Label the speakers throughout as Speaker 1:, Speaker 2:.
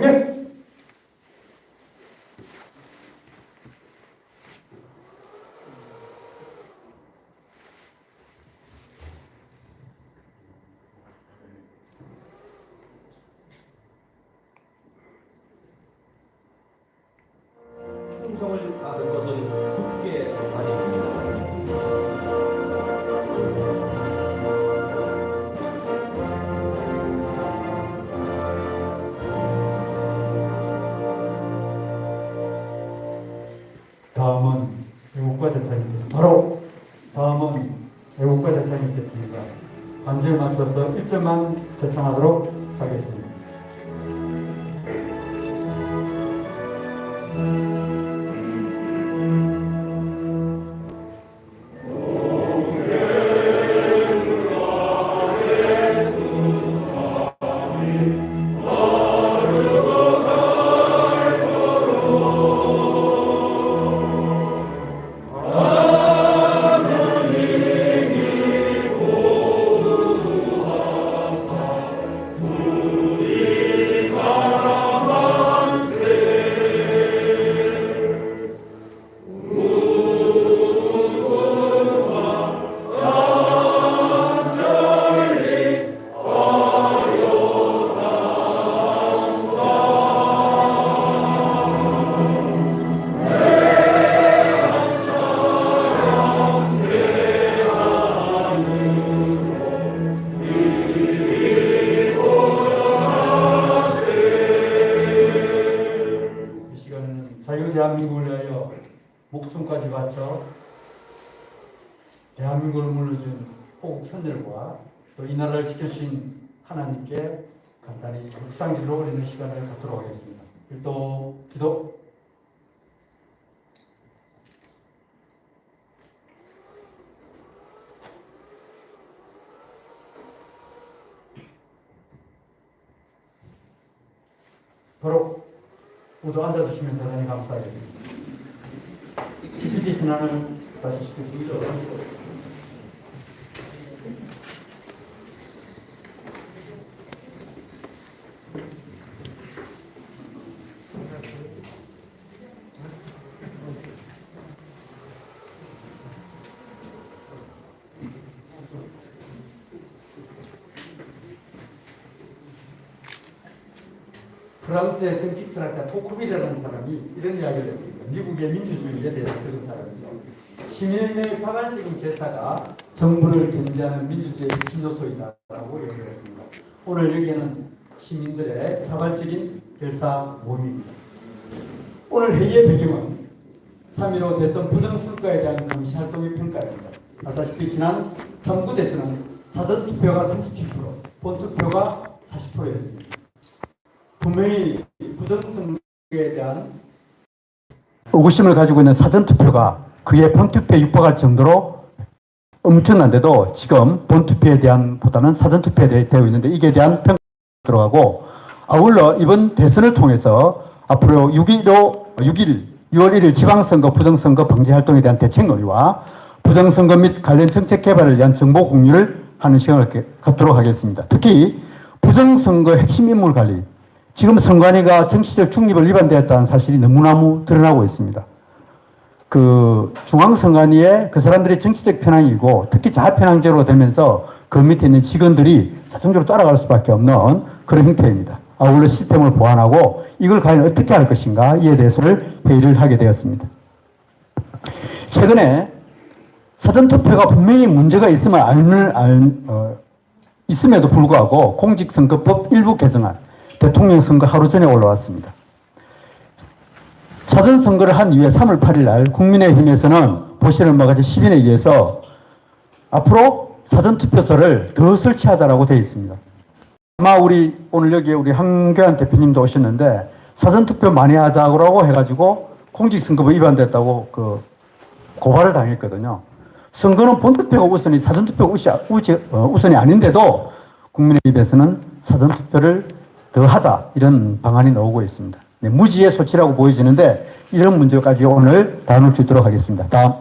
Speaker 1: 경례!
Speaker 2: 충성을 다할 것은 굳게 다짐합니다.
Speaker 1: 다음은 애국가 대찬이겠습니다. 바로 다음은 애국가 대찬이겠습니다. 반주에 맞춰서 1절만 제창하도록 하겠습니다. 대한민국을 위하여 목숨까지 바쳐 대한민국을 물려준 호국 선열과 또 이 나라를 지켜주신 하나님께 간단히 묵상기도를 올리는 시간을 갖도록 하겠습니다. 일도 기도. 바로 모두 앉아주시면 대단히 감사하겠습니다. 깊이 계신 하나님 다시 시켜주시죠. 프랑스의 정치 철학자 토크빌이라는 사람이 이런 이야기를 했습니다. 미국의 민주주의에 대해서 들은 사람이죠. 시민의 자발적인 결사가 정부를 견제하는 민주주의의 핵심 요소이다라고 얘기를 했습니다. 오늘 여기에는 시민들의 자발적인 결사 모임입니다. 오늘 회의의 배경은 3.15 대선 부정선거에 대한 감시활동의 평가입니다. 아시다시피 지난 3구 대선은 사전투표가 37%, 본투표가 40%였습니다. 분명히 부정선거에 대한 의구심을 가지고 있는 사전투표가 그의 본투표에 육박할 정도로 엄청난데도 지금 본투표에 대한 보다는 사전투표에 되어 있는데 이게 대한 평가가 들어가고 아울러 이번 대선을 통해서 앞으로 6월 1일 지방선거 부정선거 방지 활동에 대한 대책 논의와 부정선거 및 관련 정책 개발을 위한 정보 공유를 하는 시간을 갖도록 하겠습니다. 특히 부정선거 핵심 인물 관리, 지금 선관위가 정치적 중립을 위반되었다는 사실이 너무너무 드러나고 있습니다. 그 중앙선관위에 그 사람들이 정치적 편향이고 특히 자편향제로 되면서 그 밑에 있는 직원들이 자동적으로 따라갈 수밖에 없는 그런 형태입니다. 아울러 시스템을 보완하고 이걸 과연 어떻게 할 것인가 이에 대해서를 회의를 하게 되었습니다. 최근에 사전투표가 분명히 문제가 있음에도 불구하고 공직선거법 일부 개정안 대통령 선거 하루 전에 올라왔습니다. 사전선거를 한 이후에 3월 8일 날 국민의힘에서는 보시는 바와 같이 시민에 의해서 앞으로 사전투표소를 더 설치하자라고 되어 있습니다. 아마 오늘 여기에 우리 한교안 대표님도 오셨는데 사전투표 많이 하자고 해가지고 공직선거법 위반됐다고 고발을 당했거든요. 선거는 본투표가 우선이 사전투표가 우선이 아닌데도 국민의힘에서는 사전투표를 더 하자 이런 방안이 나오고 있습니다. 네, 무지의 소치라고 보여지는데 이런 문제까지 오늘 다룰 수 있도록 하겠습니다. 다음.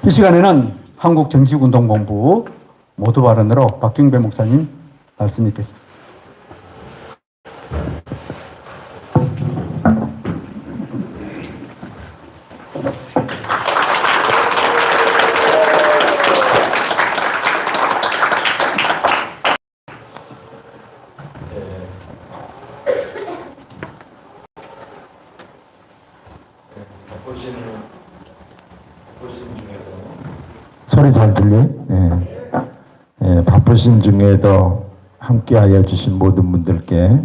Speaker 1: 이 시간에는 한국정치운동본부 모두 발언으로 박경배 목사님 말씀 있겠습니다.
Speaker 3: 소리 잘 들려요? 예. 예, 바쁘신 중에도 함께하여 주신 모든 분들께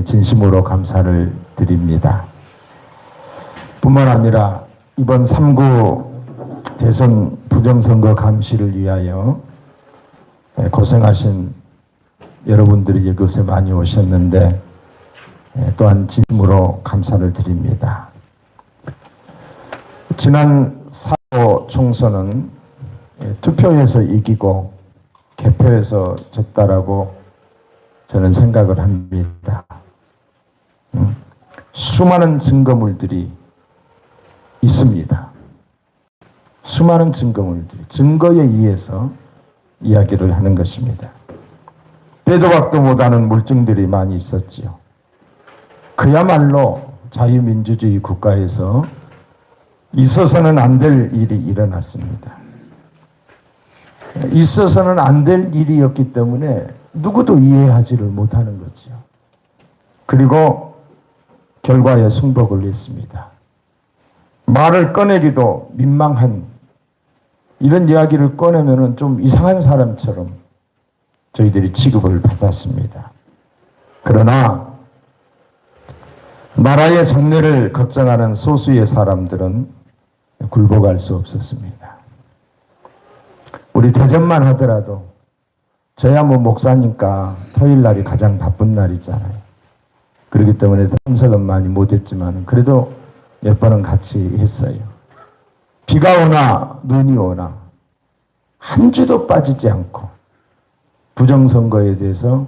Speaker 3: 진심으로 감사를 드립니다. 뿐만 아니라 이번 3구 대선 부정선거 감시를 위하여 고생하신 여러분들이 이곳에 많이 오셨는데 또한 진심으로 감사를 드립니다. 지난 4호 총선은 투표에서 이기고 개표에서 졌다라고 저는 생각을 합니다. 수많은 증거물들이 있습니다. 수많은 증거물들이 증거에 의해서 이야기를 하는 것입니다. 빼도 박도 못하는 물증들이 많이 있었지요. 그야말로 자유민주주의 국가에서 있어서는 안 될 일이 일어났습니다. 있어서는 안 될 일이었기 때문에 누구도 이해하지를 못하는 거죠. 그리고 결과에 승복을 했습니다. 말을 꺼내기도 민망한 이런 이야기를 꺼내면은 좀 이상한 사람처럼 저희들이 취급을 받았습니다. 그러나 나라의 장래를 걱정하는 소수의 사람들은 굴복할 수 없었습니다. 우리 대전만 하더라도 저야 뭐 목사니까 토요일 날이 가장 바쁜 날이잖아요. 그렇기 때문에 참석은 많이 못했지만 그래도 몇 번은 같이 했어요. 비가 오나 눈이 오나 한 주도 빠지지 않고 부정선거에 대해서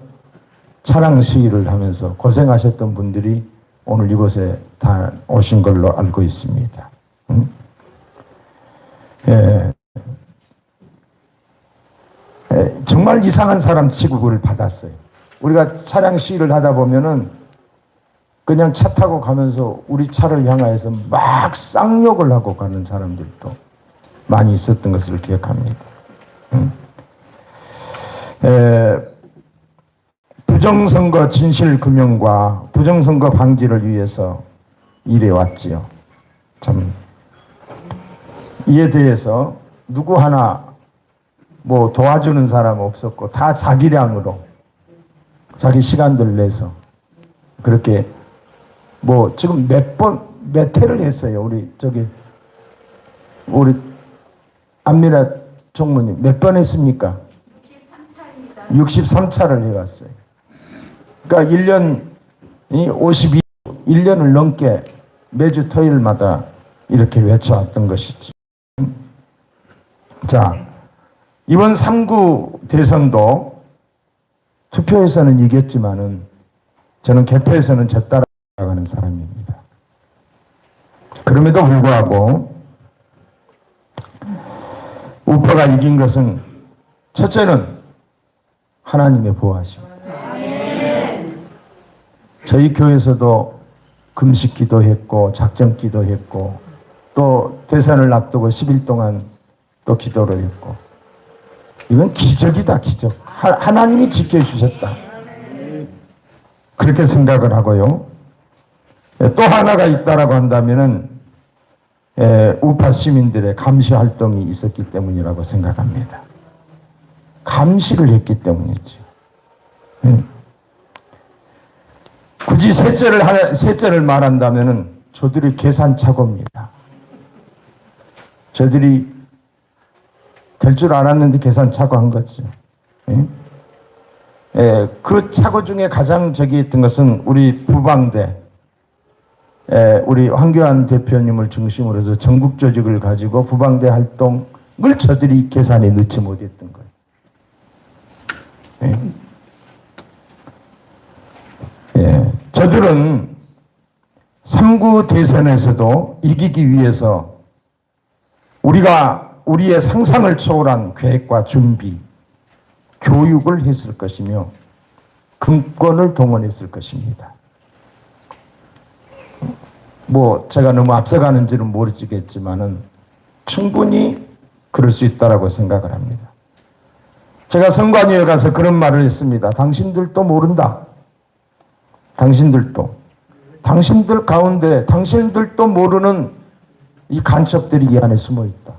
Speaker 3: 차량 시위를 하면서 고생하셨던 분들이 오늘 이곳에 다 오신 걸로 알고 있습니다. 정말 이상한 사람 취급을 받았어요. 우리가 차량 시위를 하다 보면은 그냥 차 타고 가면서 우리 차를 향하여서 막 쌍욕을 하고 가는 사람들도 많이 있었던 것을 기억합니다. 부정선거 진실규명과 부정선거 방지를 위해서 일해왔지요. 참 이에 대해서 누구 하나 뭐 도와주는 사람 없었고 다 자기량으로 자기 시간들 내서 그렇게 뭐 지금 몇 회를 했어요. 우리 안미라 총무님 몇 번 했습니까? 63차를 해왔어요. 그러니까 1년이 1년을 넘게 매주 토요일마다 이렇게 외쳐왔던 것이지. 자, 이번 3구 대선도 투표에서는 이겼지만은 저는 개표에서는 졌다라고 하는 사람입니다. 그럼에도 불구하고 우파가 이긴 것은 첫째는 하나님의 보호하십니다. 저희 교회에서도 금식 기도했고 작정 기도했고 또 대선을 앞두고 10일 동안 또 기도를 했고 이건 기적이다, 기적. 하나님이 지켜주셨다. 그렇게 생각을 하고요. 또 하나가 있다라고 한다면은 우파 시민들의 감시 활동이 있었기 때문이라고 생각합니다. 감시를 했기 때문이죠. 굳이 셋째를 말한다면은 저들이 계산착오입니다. 저들이 될 줄 알았는데 계산착오한 거죠. 그 착오 중에 가장 저기했던 것은 우리 부방대, 우리 황교안 대표님을 중심으로 해서 전국 조직을 가지고 부방대 활동을 저들이 계산에 넣지 못했던 거예요. 저들은 3구 대선에서도 이기기 위해서 우리의 상상을 초월한 계획과 준비, 교육을 했을 것이며 금권을 동원했을 것입니다. 뭐 제가 너무 앞서가는지는 모르겠지만은 충분히 그럴 수 있다라고 생각을 합니다. 제가 선관위에 가서 그런 말을 했습니다. 당신들도 모른다. 당신들 가운데 당신들도 모르는 이 간첩들이 이 안에 숨어 있다.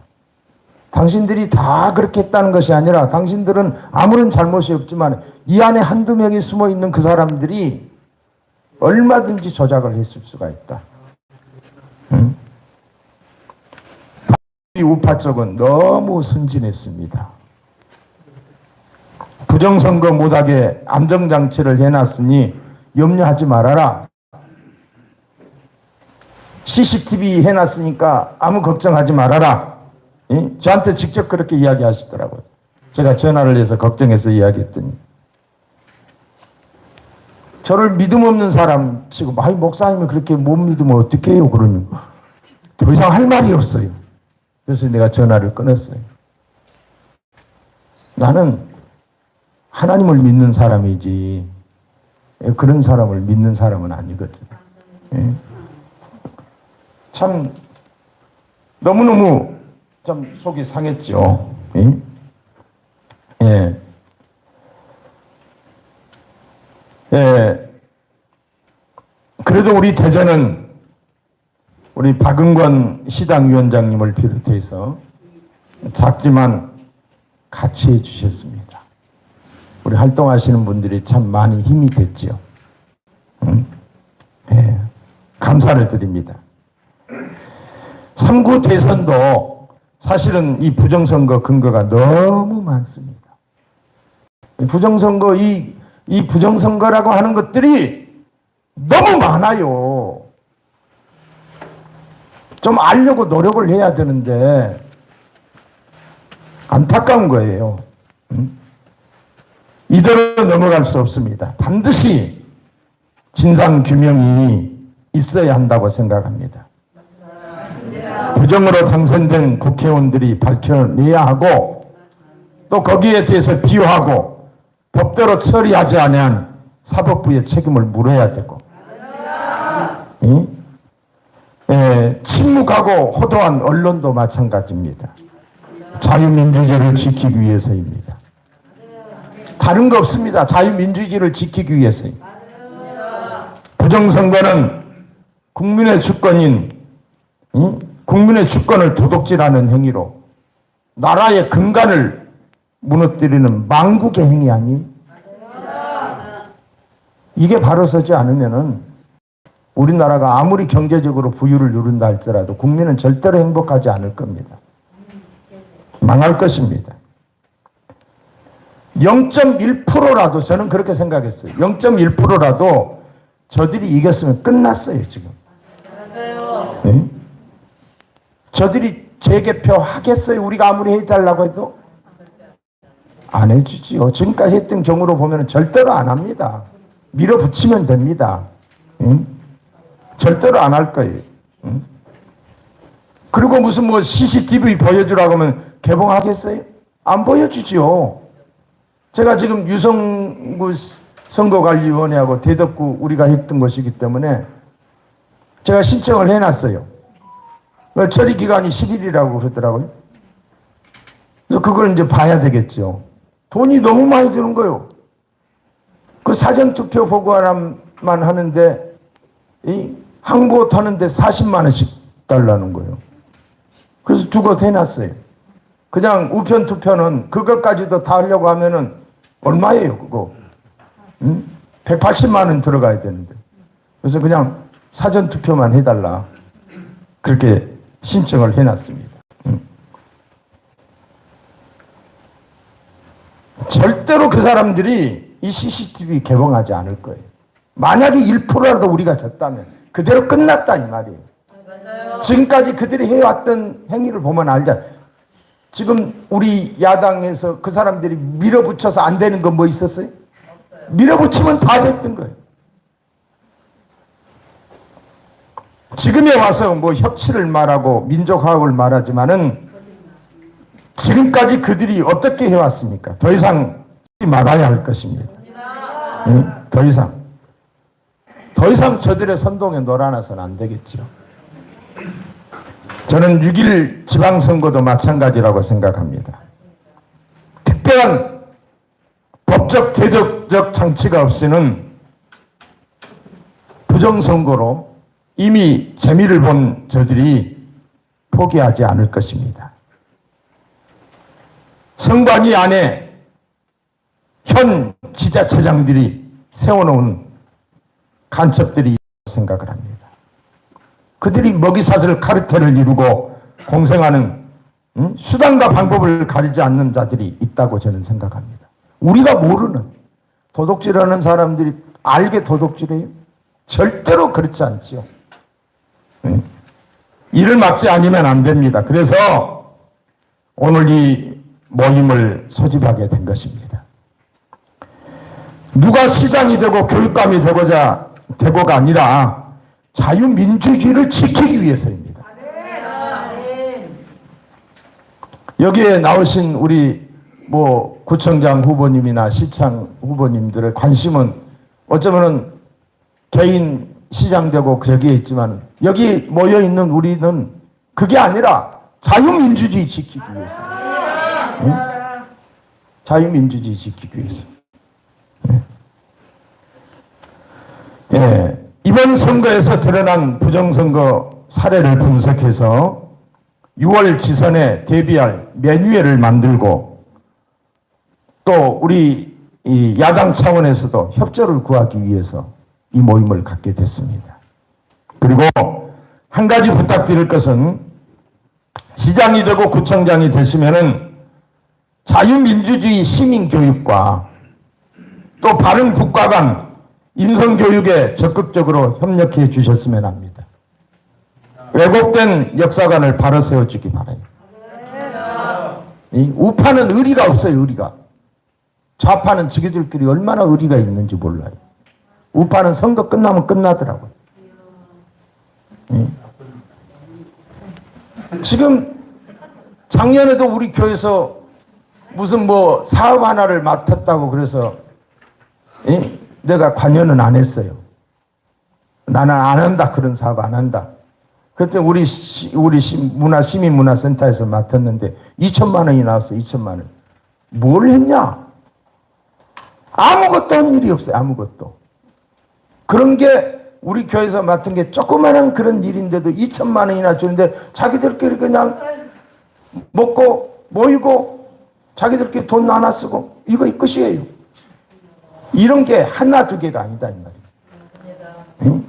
Speaker 3: 당신들이 다 그렇게 했다는 것이 아니라 당신들은 아무런 잘못이 없지만 이 안에 한두 명이 숨어 있는 그 사람들이 얼마든지 조작을 했을 수가 있다. 응? 이 우파 쪽은 너무 순진했습니다. 부정선거 못하게 안정장치를 해놨으니 염려하지 말아라. CCTV 해놨으니까 아무 걱정하지 말아라. 예? 저한테 직접 그렇게 이야기하시더라고요. 제가 전화를 해서 걱정해서 이야기했더니 저를 믿음 없는 사람 치고 목사님이 그렇게 못 믿으면 어떻게 해요? 그러니 더 이상 할 말이 없어요. 그래서 내가 전화를 끊었어요. 나는 하나님을 믿는 사람이지 그런 사람을 믿는 사람은 아니거든. 예? 참 너무너무 좀 속이 상했죠. 예? 예. 예. 그래도 우리 대전은 우리 박은권 시당위원장님을 비롯해서 작지만 같이 해주셨습니다. 우리 활동하시는 분들이 참 많이 힘이 됐죠. 예. 감사를 드립니다. 3구 대선도 사실은 이 부정선거 근거가 너무 많습니다. 부정선거, 이 부정선거라고 하는 것들이 너무 많아요. 좀 알려고 노력을 해야 되는데 안타까운 거예요. 이대로 넘어갈 수 없습니다. 반드시 진상규명이 있어야 한다고 생각합니다. 부정으로 당선된 국회의원들이 밝혀내야 하고 또 거기에 대해서 비호하고 법대로 처리하지 않으면 사법부의 책임을 물어야 되고 침묵하고 호도한 언론도 마찬가지입니다. 자유민주주의를 지키기 위해서입니다. 다른 거 없습니다. 자유민주주의를 지키기 위해서입니다. 부정선거는 국민의 주권인 국민의 주권을 도둑질하는 행위로 나라의 근간을 무너뜨리는 망국의 행위 아니? 이게 바로 서지 않으면은 우리나라가 아무리 경제적으로 부유를 누른다 할지라도 국민은 절대로 행복하지 않을 겁니다. 망할 것입니다. 0.1%라도 저는 그렇게 생각했어요. 0.1%라도 저들이 이겼으면 끝났어요, 지금. 네? 저들이 재개표 하겠어요? 우리가 아무리 해달라고 해도? 안 해주지요. 지금까지 했던 경우로 보면 절대로 안 합니다. 밀어붙이면 됩니다. 응? 절대로 안 할 거예요. 응? 그리고 무슨 CCTV 보여주라고 하면 개봉하겠어요? 안 보여주지요. 제가 지금 유성구 선거관리위원회하고 대덕구 우리가 했던 것이기 때문에 제가 신청을 해놨어요. 처리 기간이 10일이라고 그러더라고요. 그래서 그걸 이제 봐야 되겠죠. 돈이 너무 많이 드는 거예요. 그 사전투표 보고만 하는데 이 항보 타는데 40만 원씩 달라는 거예요. 그래서 두 곳 해놨어요. 그냥 우편 투표는 그것까지도 다 하려고 하면은 얼마예요 그거? 180만 원 들어가야 되는데. 그래서 그냥 사전투표만 해달라. 그렇게 신청을 해놨습니다. 절대로 그 사람들이 이 CCTV 개봉하지 않을 거예요. 만약에 1%라도 우리가 졌다면 그대로 끝났다 이 말이에요. 지금까지 그들이 해왔던 행위를 보면 알자. 지금 우리 야당에서 그 사람들이 밀어붙여서 안 되는 건 뭐 있었어요? 밀어붙이면 다 됐던 거예요. 지금에 와서 협치를 말하고 민족화합을 말하지만은 지금까지 그들이 어떻게 해왔습니까? 더 이상 말아야 할 것입니다. 더 이상 저들의 선동에 놀아나서는 안 되겠죠. 저는 6.1 지방선거도 마찬가지라고 생각합니다. 특별한 법적, 제도적 장치가 없이는 부정선거로 이미 재미를 본 저들이 포기하지 않을 것입니다. 선관위 안에 현 지자체장들이 세워놓은 간첩들이 생각을 합니다. 그들이 먹이사슬 카르텔을 이루고 공생하는 수단과 방법을 가리지 않는 자들이 있다고 저는 생각합니다. 우리가 모르는 도둑질하는 사람들이 알게 도둑질해요? 절대로 그렇지 않지요. 이를 막지 않으면 안 됩니다. 그래서 오늘 이 모임을 소집하게 된 것입니다. 누가 시장이 되고 교육감이 되고가 아니라 자유민주주의를 지키기 위해서입니다. 여기에 나오신 우리 구청장 후보님이나 시장 후보님들의 관심은 어쩌면은 개인 시장 되고 여기에 있지만 여기 모여 있는 우리는 그게 아니라 자유민주주의 지키기 위해서. 응? 자유민주주의 지키기 위해서. 네. 이번 선거에서 드러난 부정선거 사례를 분석해서 6월 지선에 대비할 매뉴얼을 만들고 또 우리 이 야당 차원에서도 협조를 구하기 위해서 이 모임을 갖게 됐습니다. 그리고 한 가지 부탁드릴 것은 시장이 되고 구청장이 되시면은 자유민주주의 시민교육과 또 바른 국가 간 인성교육에 적극적으로 협력해 주셨으면 합니다. 왜곡된 역사관을 바로 세워주기 바라요. 이 우파는 의리가 없어요. 의리가. 좌파는 지기들끼리 얼마나 의리가 있는지 몰라요. 우파는 선거 끝나면 끝나더라고요. 지금 작년에도 우리 교회에서 무슨 사업 하나를 맡았다고 그래서 내가 관여는 안 했어요. 나는 안 한다. 그런 사업 안 한다. 그때 우리 시민문화센터에서 맡았는데 2천만 원이 나왔어요. 2천만 원. 뭘 했냐? 아무것도 한 일이 없어요. 아무것도. 그런 게 우리 교회에서 맡은 게 조그마한 그런 일인데도 2천만 원이나 주는데 자기들끼리 그냥 먹고 모이고 자기들끼리 돈 나눠 쓰고 이거 이 끝이에요. 이런 게 하나 두 개가 아니다 이 말이에요. 응?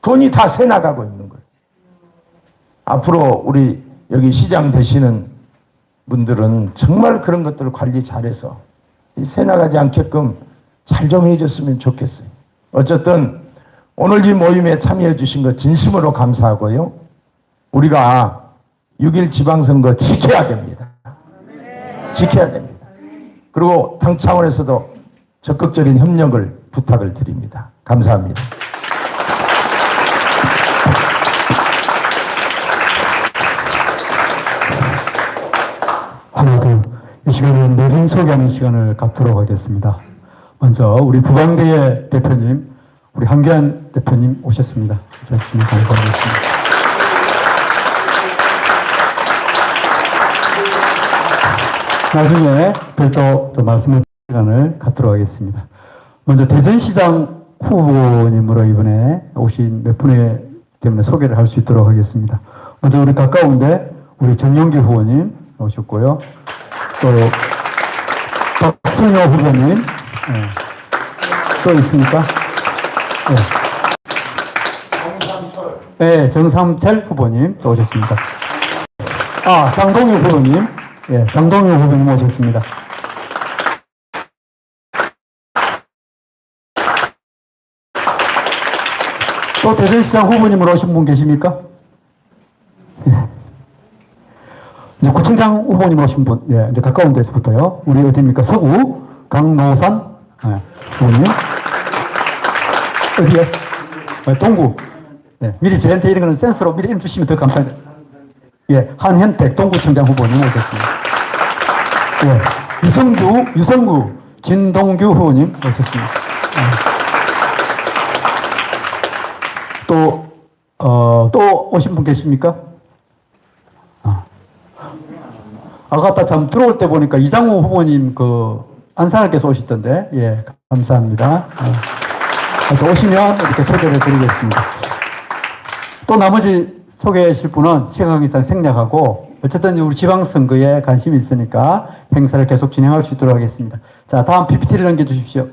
Speaker 3: 돈이 다 새 나가고 있는 거예요. 앞으로 우리 여기 시장 되시는 분들은 정말 그런 것들을 관리 잘해서 새 나가지 않게끔 잘 좀 해줬으면 좋겠어요. 어쨌든 오늘 이 모임에 참여해 주신 것 진심으로 감사하고요. 우리가 6.1 지방선거 지켜야 됩니다. 지켜야 됩니다. 그리고 당 차원에서도 적극적인 협력을 부탁을 드립니다. 감사합니다.
Speaker 1: 하나 더 이 시간은 내린 소개하는 시간을 갖도록 하겠습니다. 먼저 우리 부방대의 대표님, 우리 한계한 대표님 오셨습니다. 인사 주시면 감사하겠습니다. 나중에 별도 또 말씀을 시간을 갖도록 하겠습니다. 먼저 대전시장 후보님으로 이번에 오신 몇 분에 때문에 소개를 할 수 있도록 하겠습니다. 먼저 우리 가까운데 우리 정영기 후보님 오셨고요. 또 박승효 후보님, 네. 또 있습니까? 네. 네, 정삼철 후보님 또 오셨습니다. 장동유 후보님, 예, 장동유 후보님 오셨습니다. 또 대전시장 후보님으로 오신 분 계십니까? 예. 이제 구청장 후보님으로 오신 분, 예, 이제 가까운 데서부터요. 우리 어디입니까? 서구 강노산 후보님. 어디요? 동구. 예, 미리 저한테 이런 거는 센스로 미리 이름 주시면 더 감사합니다. 예, 한현택 동구청장 후보님 오셨습니다. 예, 유성구 진동규 후보님 오셨습니다. 또 오신 분 계십니까? 아까 참 들어올 때 보니까 이장우 후보님 안산을께서 오셨던데, 예, 감사합니다. 이렇게 오시면 이렇게 소개를 드리겠습니다. 또 나머지 소개하실 분은 시간관계상 생략하고 어쨌든 우리 지방선거에 관심이 있으니까 행사를 계속 진행할 수 있도록 하겠습니다. 자, 다음 PPT를 넘겨주십시오.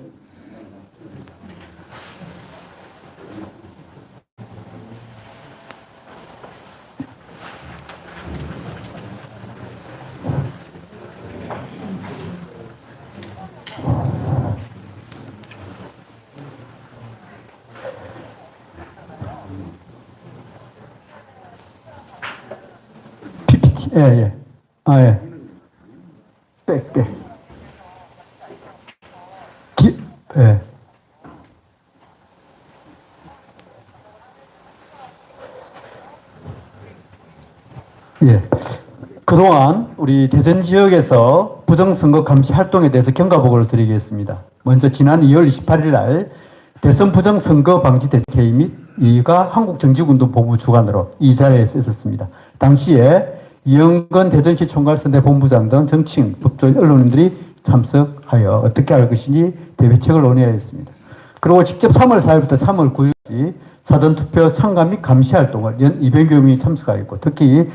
Speaker 1: PPT, 예. 아, 예. 백. 예. 예. 그동안 우리 대전 지역에서 부정선거 감시 활동에 대해서 경과보고를 드리겠습니다. 먼저 지난 2월 28일 날 대선 부정선거 방지 대책회의 및 이가 한국정치운동본부 주관으로 이 자리에서 있었습니다. 당시에 이영건 대전시 총괄선대 본부장 등 정치인, 법조인, 언론인들이 참석하여 어떻게 할 것인지 대비책을 논의하였습니다. 그리고 직접 3월 4일부터 3월 9일까지 사전투표 참가 및 감시 활동을 연 200여 명이 참석하였고 특히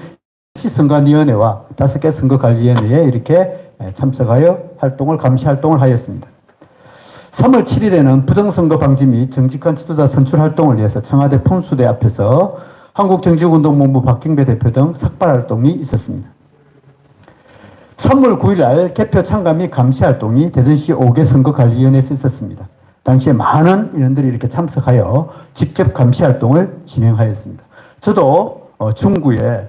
Speaker 1: 시선관위원회와 5개 선거관리위원회에 이렇게 참석하여 감시 활동을 하였습니다. 3월 7일에는 부정선거 방지 및 정직한 지도자 선출 활동을 위해서 청와대 품수대 앞에서 한국정치운동본부 박경배 대표 등 삭발 활동이 있었습니다. 3월 9일 날 개표 참가 및 감시 활동이 대전시 5개 선거관리위원회에서 있었습니다. 당시에 많은 인원들이 이렇게 참석하여 직접 감시 활동을 진행하였습니다. 저도 중구에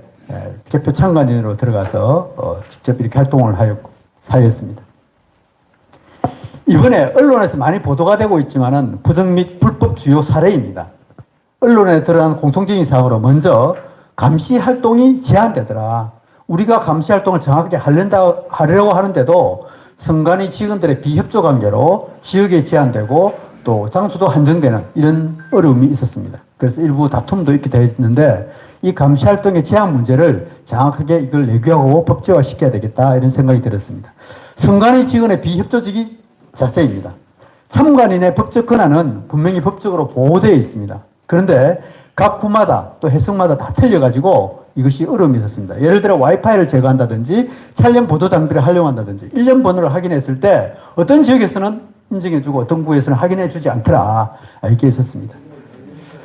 Speaker 1: 개표 참관인으로 들어가서 직접 이렇게 활동을 하였습니다. 이번에 언론에서 많이 보도가 되고 있지만은 부정 및 불법 주요 사례입니다. 언론에 드러난 공통적인 사항으로 먼저 감시 활동이 제한되더라. 우리가 감시 활동을 정확하게 하려고 하는데도 선관위 직원들의 비협조 관계로 지역에 제한되고 또 장소도 한정되는 이런 어려움이 있었습니다. 그래서 일부 다툼도 있게 되어 있는데 이 감시 활동의 제한 문제를 정확하게 이걸 내규하고 법제화 시켜야 되겠다 이런 생각이 들었습니다. 선관위 직원의 비협조적인 자세입니다. 참관인의 법적 권한은 분명히 법적으로 보호되어 있습니다. 그런데 각 구마다 또 해석마다 다 틀려가지고 이것이 어려움이 있었습니다. 예를 들어 와이파이를 제거한다든지 촬영 보도 장비를 활용한다든지 일련 번호를 확인했을 때 어떤 지역에서는 인정해주고 어떤 구에서는 확인해주지 않더라. 이게 있었습니다.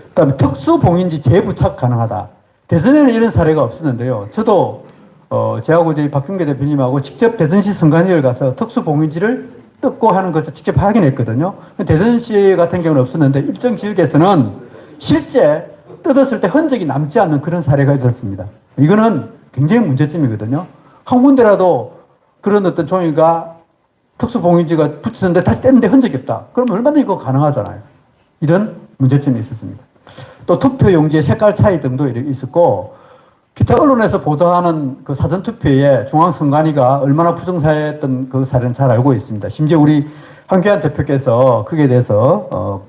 Speaker 1: 그다음에 특수봉인지 재부착 가능하다. 대전에는 이런 사례가 없었는데요. 저도 저하고 박경배 대표님하고 직접 대전시 선관위를 가서 특수봉인지를 뜯고 하는 것을 직접 확인했거든요. 대전시 같은 경우는 없었는데 일정 지역에서는 실제 뜯었을 때 흔적이 남지 않는 그런 사례가 있었습니다. 이거는 굉장히 문제점이거든요. 한 군데라도 그런 어떤 종이가 특수봉인지가 붙였는데 다시 뗐는데 흔적이 없다. 그럼 얼마든지 이거 가능하잖아요. 이런 문제점이 있었습니다. 또 투표용지의 색깔 차이 등도 이렇게 있었고 기타 언론에서 보도하는 그 사전투표에 중앙선관위가 얼마나 부정사했던 그 사례는 잘 알고 있습니다. 심지어 우리 한규환 대표께서 거기에 대해서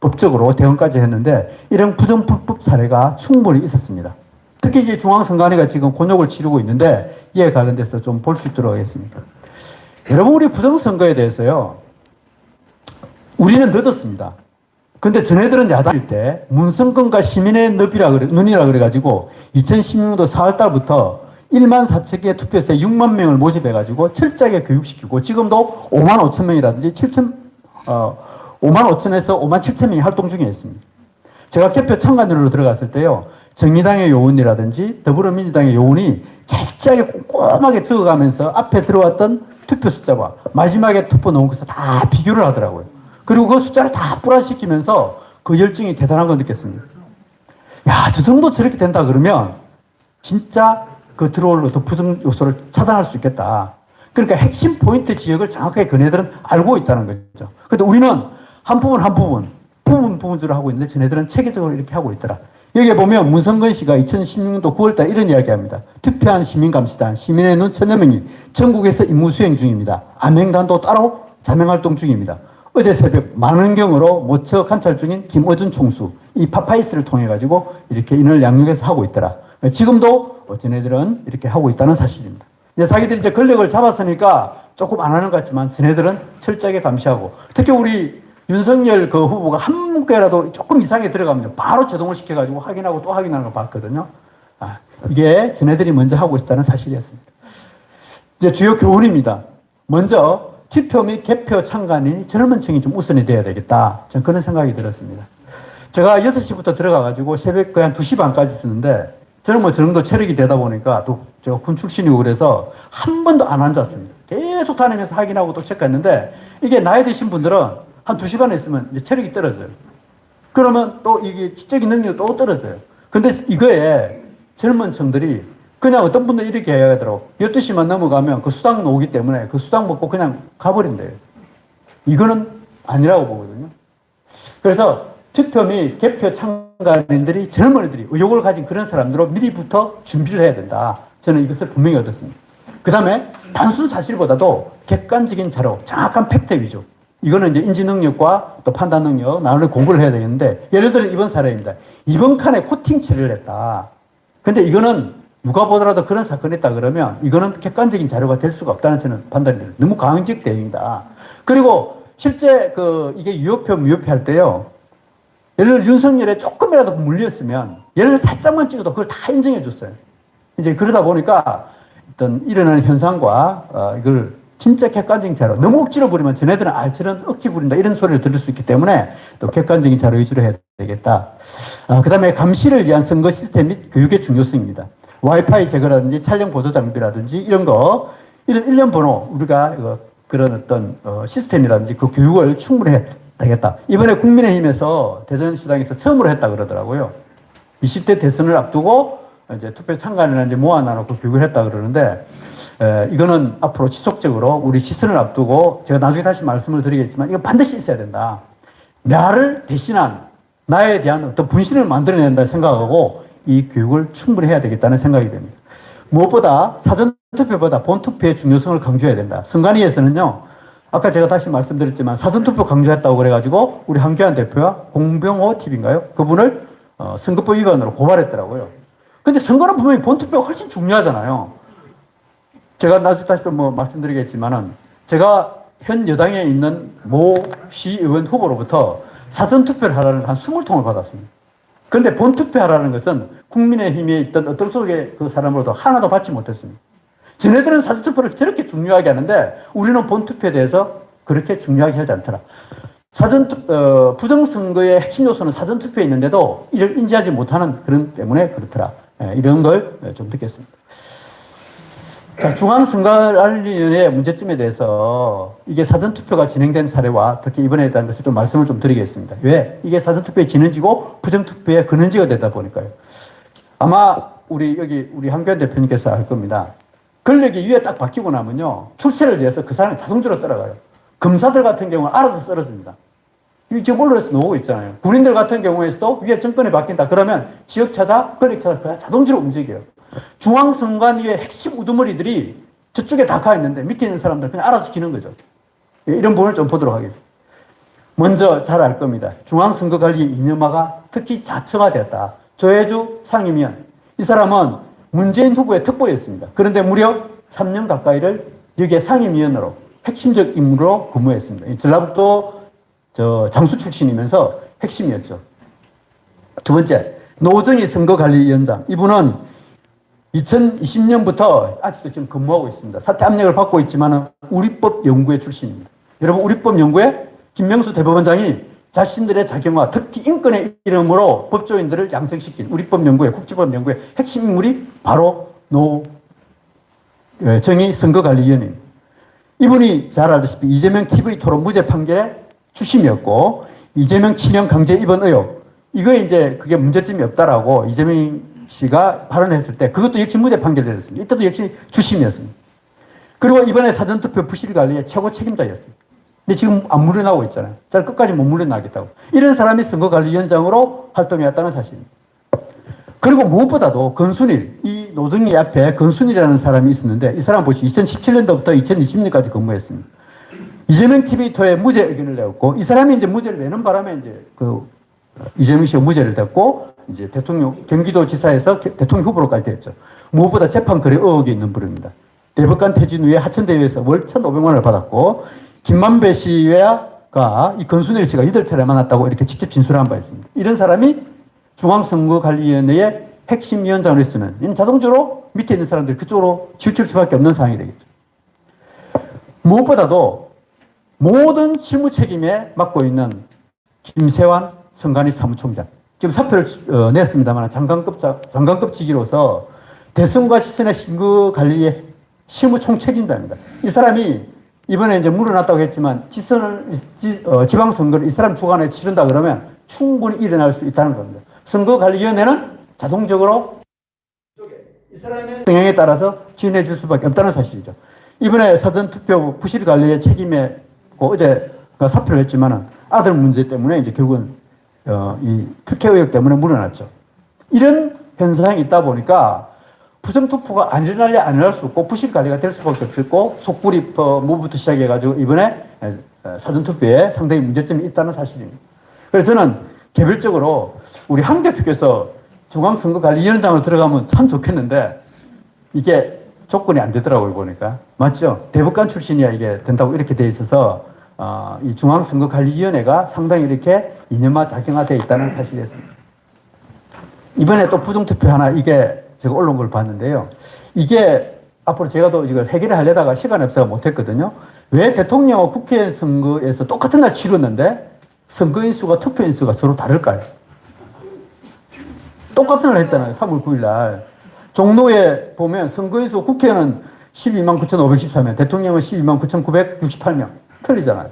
Speaker 1: 법적으로 대응까지 했는데 이런 부정불법 사례가 충분히 있었습니다. 특히 이제 중앙선관위가 지금 곤욕을 치르고 있는데 이에 관련돼서 좀 볼 수 있도록 하겠습니다. 여러분 우리 부정선거에 대해서요. 우리는 늦었습니다. 근데 전애들은 야당일 때 문성권과 시민의 눈이라 그래가지고 2016년도 4월 달부터 1만 4천 개의 투표소에 6만 명을 모집해가지고 철저하게 교육시키고 지금도 5만 5천 명이라든지 5만 5천에서 5만 7천 명이 활동 중에 있습니다. 제가 개표 참관인으로 들어갔을 때요. 정의당의 요원이라든지 더불어민주당의 요원이 철저하게 꼼꼼하게 적어가면서 앞에 들어왔던 투표 숫자와 마지막에 투표 넣은 것을 다 비교를 하더라고요. 그리고 그 숫자를 다 플러스시키면서 그 열정이 대단한 걸 느꼈습니다. 야, 저 정도 저렇게 된다 그러면 진짜 그 들어올 어떤 부정 요소를 차단할 수 있겠다. 그러니까 핵심 포인트 지역을 정확하게 그네들은 알고 있다는 거죠. 근데 우리는 한 부분적으로 하고 있는데 쟤네들은 체계적으로 이렇게 하고 있더라. 여기에 보면 문성근 씨가 2016년도 9월달 이런 이야기합니다. 투표한 시민감시단, 시민의 눈 1,000여 명이 전국에서 임무 수행 중입니다. 암행단도 따로 자명활동 중입니다. 어제 새벽 만원경으로 모처 관찰 중인 김어준 총수, 이 파파이스를 통해 가지고 이렇게 인을 양육해서 하고 있더라. 지금도 쟤네들은 이렇게 하고 있다는 사실입니다. 이제 자기들이 이제 권력을 잡았으니까 조금 안 하는 것 같지만 쟤네들은 철저하게 감시하고 특히 우리
Speaker 4: 윤석열 그 후보가 한 개라도 조금 이상하게 들어가면 바로 제동을 시켜가지고 확인하고 또 확인하는 걸 봤거든요. 이게 쟤네들이 먼저 하고 있다는 사실이었습니다. 이제 주요 교훈입니다. 먼저 투표 및 개표 참관이 젊은 층이 좀 우선이 돼야 되겠다. 저는 그런 생각이 들었습니다. 제가 6시부터 들어가가지고 새벽 거의 한 2시 반까지 쓰는데 저는 뭐 저 정도 체력이 되다 보니까 또 제가 군 출신이고 그래서 한 번도 안 앉았습니다. 계속 다니면서 확인하고 또 체크했는데 이게 나이 드신 분들은 한 2시간에 있으면 이제 체력이 떨어져요. 그러면 또 이게 지적인 능력이 또 떨어져요. 근데 이거에 젊은 층들이 그냥 어떤 분들 이렇게 해야 되더라고. 12시만 넘어가면 그 수당 나오기 때문에 그 수당 먹고 그냥 가버린대요. 이거는 아니라고 보거든요. 그래서 투표 및 개표 참가인들이 젊은이들이 의욕을 가진 그런 사람들로 미리부터 준비를 해야 된다. 저는 이것을 분명히 얻었습니다. 그 다음에 단순 사실보다도 객관적인 자료, 정확한 팩트 위주. 이거는 이제 인지 능력과 또 판단 능력, 나를 공부를 해야 되겠는데, 예를 들어 이번 사례입니다. 이번 칸에 코팅 처리를 했다. 근데 이거는 누가 보더라도 그런 사건이 있다 그러면 이거는 객관적인 자료가 될 수가 없다는 저는 판단이 들어요. 너무 강직 대응이다. 그리고 실제 이게 유효표, 무효표 할 때요. 예를 들어 윤석열에 조금이라도 물렸으면 예를 들어 살짝만 찍어도 그걸 다 인정해 줬어요. 이제 그러다 보니까 어떤 일어나는 현상과 이걸 진짜 객관적인 자료, 너무 억지로 부리면 쟤네들은 저런 억지 부린다 이런 소리를 들을 수 있기 때문에 또 객관적인 자료 위주로 해야 되겠다. 그 다음에 감시를 위한 선거 시스템 및 교육의 중요성입니다. 와이파이 제거라든지 촬영 보도 장비라든지 이런 이런 일련 번호 우리가 그런 어떤 시스템이라든지 그 교육을 충분히 해야 되겠다. 이번에 국민의힘에서 대전시장에서 처음으로 했다 그러더라고요. 20대 대선을 앞두고 이제 투표 참관이나 이제 모아놔놓고 교육을 했다 그러는데, 이거는 앞으로 지속적으로 우리 지선을 앞두고 제가 나중에 다시 말씀을 드리겠지만 이거 반드시 있어야 된다. 나를 대신한 나에 대한 어떤 분신을 만들어내야 된다 생각하고 이 교육을 충분히 해야 되겠다는 생각이 됩니다. 무엇보다 사전투표보다 본투표의 중요성을 강조해야 된다. 선관위에서는요, 아까 제가 다시 말씀드렸지만 사전투표 강조했다고 그래가지고 우리 한교안 대표와 공병호 TV인가요? 그분을 선거법 위반으로 고발했더라고요. 근데 선거는 분명히 본투표가 훨씬 중요하잖아요. 제가 나중에 다시 또 말씀드리겠지만은 제가 현 여당에 있는 모 시의원 후보로부터 사전투표를 하라는 한 20통을 받았습니다. 그런데 본투표하라는 것은 국민의힘에 있던 어떤 속의 그 사람으로도 하나도 받지 못했습니다. 쟤네들은 사전투표를 저렇게 중요하게 하는데 우리는 본투표에 대해서 그렇게 중요하게 하지 않더라. 부정선거의 핵심 요소는 사전투표에 있는데도 이를 인지하지 못하는 그런 때문에 그렇더라. 이런 걸 좀 느꼈습니다. 자, 중앙선거관리위원회 문제점에 대해서 이게 사전투표가 진행된 사례와 특히 이번에 대한 것을 좀 말씀을 좀 드리겠습니다. 왜? 이게 사전투표의 진원지고 부정투표의 근원지가 되다 보니까요. 아마 우리 한교안 대표님께서 알 겁니다. 권력이 위에 딱 바뀌고 나면요. 출세를 위해서 그 사람이 자동적으로 따라가요. 검사들 같은 경우는 알아서 쓰러집니다. 이게 지금 언론에서 나오고 있잖아요. 군인들 같은 경우에서도 위에 정권이 바뀐다. 그러면 지역 찾아, 권력 찾아 그냥 자동적으로 움직여요. 중앙선관위의 핵심 우두머리들이 저쪽에 다 가 있는데 밑에 있는 사람들 그냥 알아서 기는 거죠. 이런 부분을 좀 보도록 하겠습니다. 먼저 잘 알 겁니다. 중앙선거관리 이념화가 특히 자처화되었다. 조혜주 상임위원. 이 사람은 문재인 후보의 특보였습니다. 그런데 무려 3년 가까이를 여기에 상임위원으로 핵심적 임무로 근무했습니다. 전라북도 장수 출신이면서 핵심이었죠. 두 번째, 노정희 선거관리위원장. 이분은 2020년부터 아직도 지금 근무하고 있습니다. 사퇴 압력을 받고 있지만 우리법 연구회 출신입니다. 여러분, 우리법 연구회 김명수 대법원장이 자신들의 자경화, 특히 인권의 이름으로 법조인들을 양성시킨 우리법 연구회, 국제법 연구회 핵심 인물이 바로 노정희 선거관리위원입니다. 이분이 잘 알다시피 이재명 TV 토론 무죄 판결의 주심이었고, 이재명 친형 강제 입원 의혹, 이거 이제 그게 문제점이 없다라고 이재명 씨가 발언했을 때 그것도 역시 무죄 판결을 내렸습니다. 이때도 역시 주심이었습니다. 그리고 이번에 사전투표 부실 관리의 최고 책임자였습니다. 근데 지금 안 물러나고 있잖아요. 잘 끝까지 못 물러나겠다고. 이런 사람이 선거관리위원장으로 활동해왔다는 사실입니다. 그리고 무엇보다도 건순일, 이 노정희 앞에 건순일이라는 사람이 있었는데 이 사람 보시죠. 2017년도부터 2020년까지 근무했습니다. 이재명 TV토에 무죄 의견을 내었고 이 사람이 이제 무죄를 내는 바람에 이제 이재명 씨가 무죄를 냈고 이제 경기도 지사에서 대통령 후보로까지 됐죠. 무엇보다 재판 거래 의혹이 있는 분입니다. 대법관 퇴진 후에 하천대유에서 월 1,500만 원을 받았고 김만배 씨와 가 이 건순일 씨가 8차례 만났다고 이렇게 직접 진술한 바 있습니다. 이런 사람이 중앙선거관리위원회의 핵심 위원장으로 있으면 이는 자동적으로 밑에 있는 사람들이 그쪽으로 치우칠 수밖에 없는 상황이 되겠죠. 무엇보다도 모든 실무 책임에 맡고 있는 김세환 선관위 사무총장. 지금 사표를 냈습니다만 장관급직이로서 대선과 시선의 선거관리의 실무 총책임자입니다. 이 사람이 이번에 이제 물러났다고 했지만 지방선거를 이 사람 주관에 치른다 그러면 충분히 일어날 수 있다는 겁니다. 선거관리위원회는 자동적으로 이 사람의 성향에 따라서 지원해 줄 수밖에 없다는 사실이죠. 이번에 사전투표 부실 관리의 책임에 어제 사표를 했지만은 아들 문제 때문에 이제 결국은 이 특혜 의혹 때문에 물러났죠. 이런 현상이 있다 보니까 부정투표가 안 일어날래 안 일어날 수 없고 부실 관리가 될 수밖에 없고 속불입 무부터 시작해가지고 이번에 사전투표에 상당히 문제점이 있다는 사실입니다. 그래서 저는 개별적으로 우리 한 대표께서 중앙선거관리위원장으로 들어가면 참 좋겠는데 이게 조건이 안 되더라고요, 보니까. 맞죠? 대법관 출신이야 이게 된다고 이렇게 돼 있어서 이 중앙선거관리위원회가 상당히 이렇게 이념화 작용화되어 있다는 사실이었습니다. 이번에 또 부정투표 하나 이게 제가 올라온 걸 봤는데요. 이게 앞으로 제가 또 이걸 해결을 하려다가 시간이 없어서 못했거든요. 왜 대통령과 국회 선거에서 똑같은 날 치렀는데 선거인 수가 투표인 수가 서로 다를까요? 똑같은 날 했잖아요. 3월 9일 날. 종로에 보면 선거인 수 국회는 12만 9,513명, 대통령은 12만 9,968명. 틀리잖아요.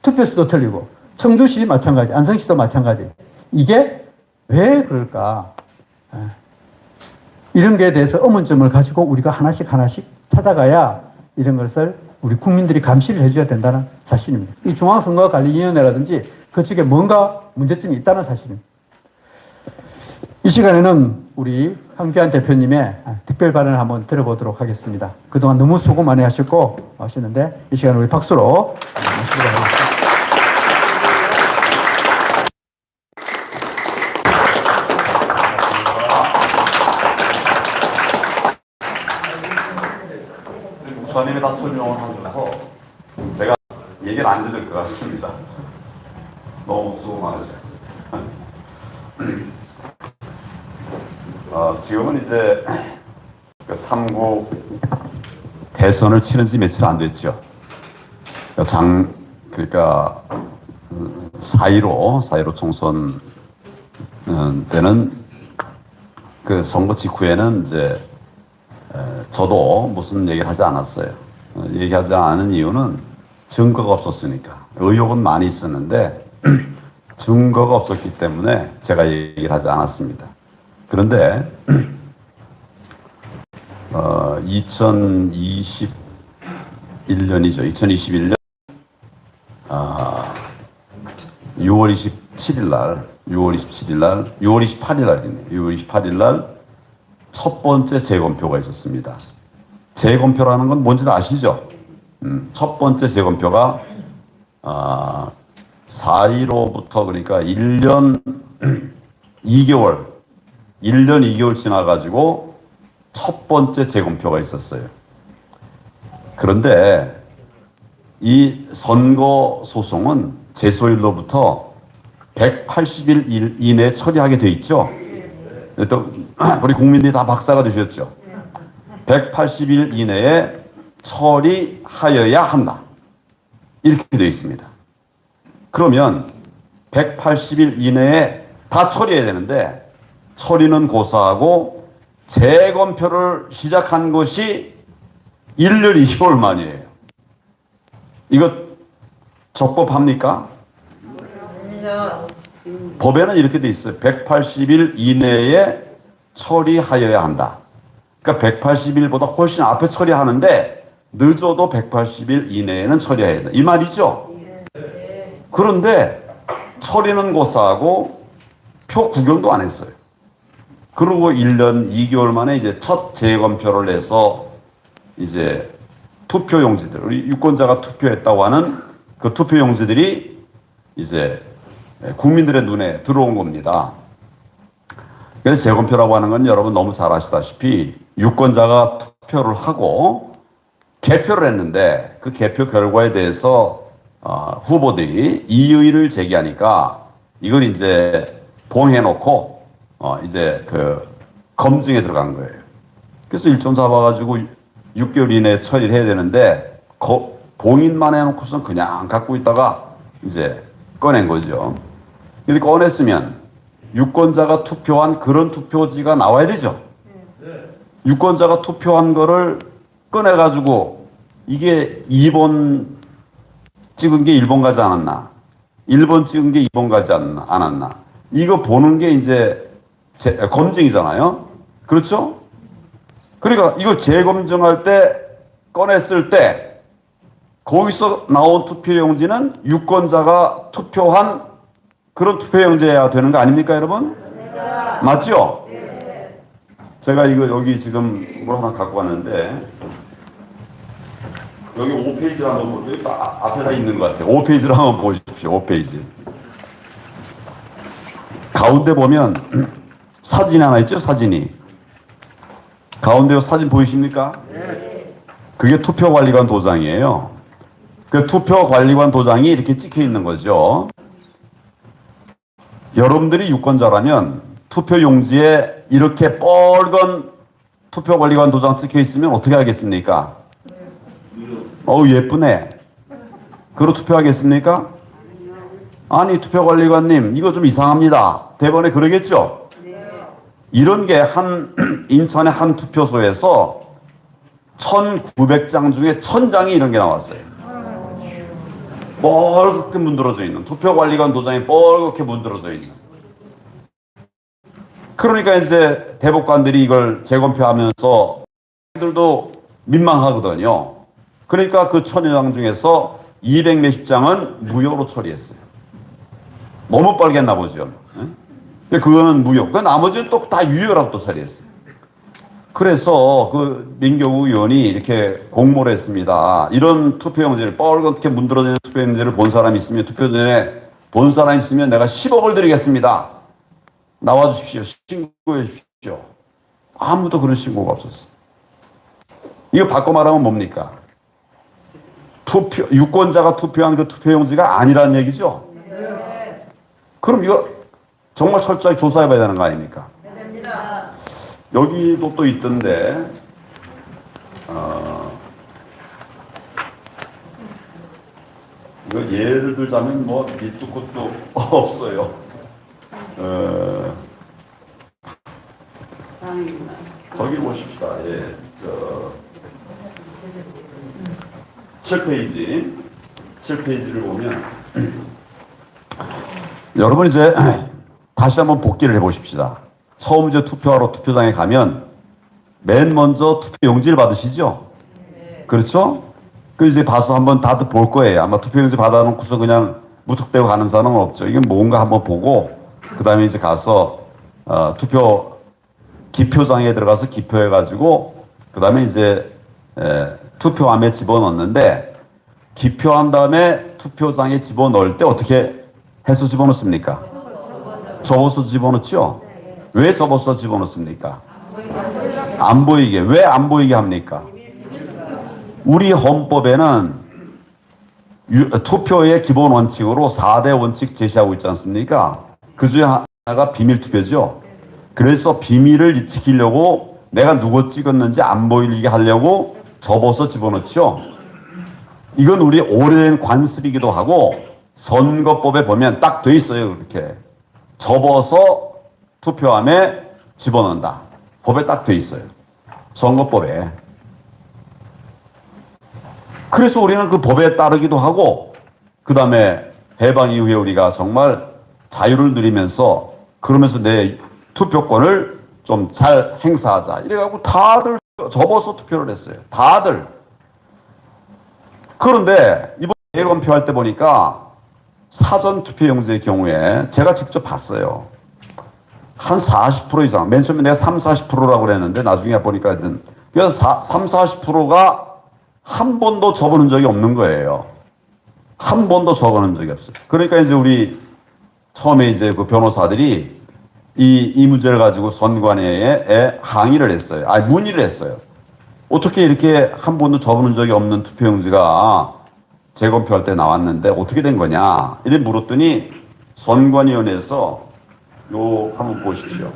Speaker 4: 투표수도 틀리고. 청주시 마찬가지, 안성시도 마찬가지. 이게 왜 그럴까? 이런 거에 대해서 의문점을 가지고 우리가 하나씩 찾아가야 이런 것을 우리 국민들이 감시를 해줘야 된다는 사실입니다. 이 중앙선거관리위원회라든지 그쪽에 뭔가 문제점이 있다는 사실입니다. 이 시간에는 우리 황교안 대표님의 특별 발언을 한번 들어보도록 하겠습니다. 그동안 너무 수고 많이 하셨고 하시는데 이 시간 우리 박수로 마치도록 하겠습니다.
Speaker 5: 목사님이 다 설명을 하면서 제가 얘기를 안 들을 것 같습니다. 너무 수고 많으셨어요. 지금은 이제 3구 대선을 치른 지 며칠 안 됐죠. 그러니까 4.15 총선 때는 그 선거 직후에는 이제 저도 무슨 얘기를 하지 않았어요. 얘기하지 않은 이유는 증거가 없었으니까. 의혹은 많이 있었는데 증거가 없었기 때문에 제가 얘기를 하지 않았습니다. 그런데 2021년이죠. 2021년 6월 27일 날, 6월 28일 날이네요. 6월 28일 날 첫 번째 재검표가 있었습니다. 재검표라는 건 뭔지 아시죠? 첫 번째 재검표가 4.15부터 그러니까 1년 2개월 지나가지고 첫 번째 재검표가 있었어요. 그런데 이 선거 소송은 제소일로부터 180일 이내에 처리하게 돼 있죠. 우리 국민들이 다 박사가 되셨죠. 180일 이내에 처리하여야 한다. 이렇게 되어 있습니다. 그러면 180일 이내에 다 처리해야 되는데 처리는 고사하고 재검표를 시작한 것이 1년 2개월 만이에요. 이거 적법합니까? 법에는 이렇게 돼 있어요. 180일 이내에 처리하여야 한다. 그러니까 180일보다 훨씬 앞에 처리하는데 늦어도 180일 이내에는 처리해야 된다. 이 말이죠. 그런데 처리는 고사하고 표 구경도 안 했어요. 그리고 1년 2개월 만에 이제 첫 재검표를 해서 이제 투표용지들, 우리 유권자가 투표했다고 하는 그 투표용지들이 이제 국민들의 눈에 들어온 겁니다. 그래서 재검표라고 하는 건 여러분 너무 잘 아시다시피 유권자가 투표를 하고 개표를 했는데 그 개표 결과에 대해서 후보들이 이의를 제기하니까 이걸 이제 봉해놓고 이제 그 검증에 들어간 거예요. 그래서 일정 잡아가지고 6개월 이내에 처리를 해야 되는데 봉인만 해놓고선 그냥 갖고 있다가 이제 꺼낸 거죠. 근데 꺼냈으면 유권자가 투표한 그런 투표지가 나와야 되죠. 유권자가 투표한 거를 꺼내가지고 이게 2번 찍은 게 1번 가지 않았나, 1번 찍은 게 2번 가지 않았나, 이거 보는 게 이제 검증이잖아요. 그렇죠? 그러니까 이걸 재검증할 때 꺼냈을 때 거기서 나온 투표용지는 유권자가 투표한 그런 투표용지여야 되는 거 아닙니까, 여러분? 맞죠? 제가 이거 여기 지금 뭘 하나 갖고 왔는데 여기 5페이지를 한번 보세요. 여기 앞에다 있는 것 같아요. 5페이지를 한번 보십시오. 5페이지. 가운데 보면 사진이 하나 있죠? 사진이. 가운데 사진 보이십니까? 그게 투표관리관 도장이에요. 그 투표관리관 도장이 이렇게 찍혀 있는 거죠. 여러분들이 유권자라면 투표용지에 이렇게 빨간 투표관리관 도장 찍혀 있으면 어떻게 하겠습니까? 어우 예쁘네. 그로 투표하겠습니까? 아니 투표관리관님 이거 좀 이상합니다. 대번에 그러겠죠? 이런 게 인천의 한 투표소에서 1900장 중에 1000장이 이런 게 나왔어요. 뻘겋게 문드러져 있는 투표관리관 도장이 뻘겋게 문드러져 있는. 그러니까 이제 대법관들이 이걸 재검표하면서 들도 민망하거든요. 그러니까 그 1000여 장 중에서 200 몇십 장은 무효로 처리했어요. 너무 빨겠나 보죠. 그거는 무효. 그 나머지는 또 다 유효라고 또 처리했어요. 그래서 그 민경우 의원이 이렇게 공모를 했습니다. 이런 투표용지를 뻘겋게 문드러지는 투표용지를 본 사람이 있으면 투표 전에 본 사람이 있으면 내가 10억을 드리겠습니다. 나와 주십시오. 신고해 주십시오. 아무도 그런 신고가 없었어요. 이거 바꿔 말하면 뭡니까? 유권자가 투표한 그 투표용지가 아니라는 얘기죠? 그럼 이거 정말 철저하게 조사해 봐야 되는 거 아닙니까? 여기도 또 있던데, 이거 예를 들자면 뭐 밑도 끝도 없어요. 저기 보십시다. 예, 7페이지를 보면 여러분 이제 다시 한번 복기를 해보십시다. 처음 이제 투표하러 투표장에 가면 맨 먼저 투표 용지를 받으시죠? 그렇죠? 그 이제 봐서 한번 다들 볼 거예요. 아마 투표 용지 받아놓고서 그냥 무턱대고 가는 사람은 없죠. 이게 뭔가 한번 보고 그 다음에 이제 가서 투표 기표장에 들어가서 기표해가지고 그 다음에 이제 투표함에 집어넣는데 기표한 다음에 투표장에 집어넣을 때 어떻게 해서 집어넣습니까? 접어서 집어넣죠? 왜 접어서 집어넣습니까? 안 보이게. 왜 안 보이게 합니까? 우리 헌법에는 투표의 기본 원칙으로 4대 원칙 제시하고 있지 않습니까? 그 중에 하나가 비밀 투표죠. 그래서 비밀을 지키려고 내가 누구 찍었는지 안 보이게 하려고 접어서 집어넣죠. 이건 우리 오래된 관습이기도 하고 선거법에 보면 딱 돼 있어요. 그렇게 접어서 투표함에 집어넣는다. 법에 딱 돼 있어요. 선거법에. 그래서 우리는 그 법에 따르기도 하고 그 다음에 해방 이후에 우리가 정말 자유를 누리면서 그러면서 내 투표권을 좀 잘 행사하자. 이래갖고 다들 접어서 투표를 했어요. 다들. 그런데 이번 재검표할 때 보니까 사전 투표용지의 경우에 제가 직접 봤어요. 한 40% 이상. 맨 처음에 내가 30-40%라고 그랬는데 나중에 보니까 하여튼 30-40%가 한 번도 적어놓은 적이 없는 거예요. 한 번도 적어놓은 적이 없어요. 그러니까 이제 우리 처음에 이제 그 변호사들이 이 문제를 가지고 선관위에 항의를 했어요. 문의를 했어요. 어떻게 이렇게 한 번도 적어놓은 적이 없는 투표용지가 재검표할 때 나왔는데 어떻게 된 거냐 이래 물었더니 선관위원회에서 요 한번 보십시오.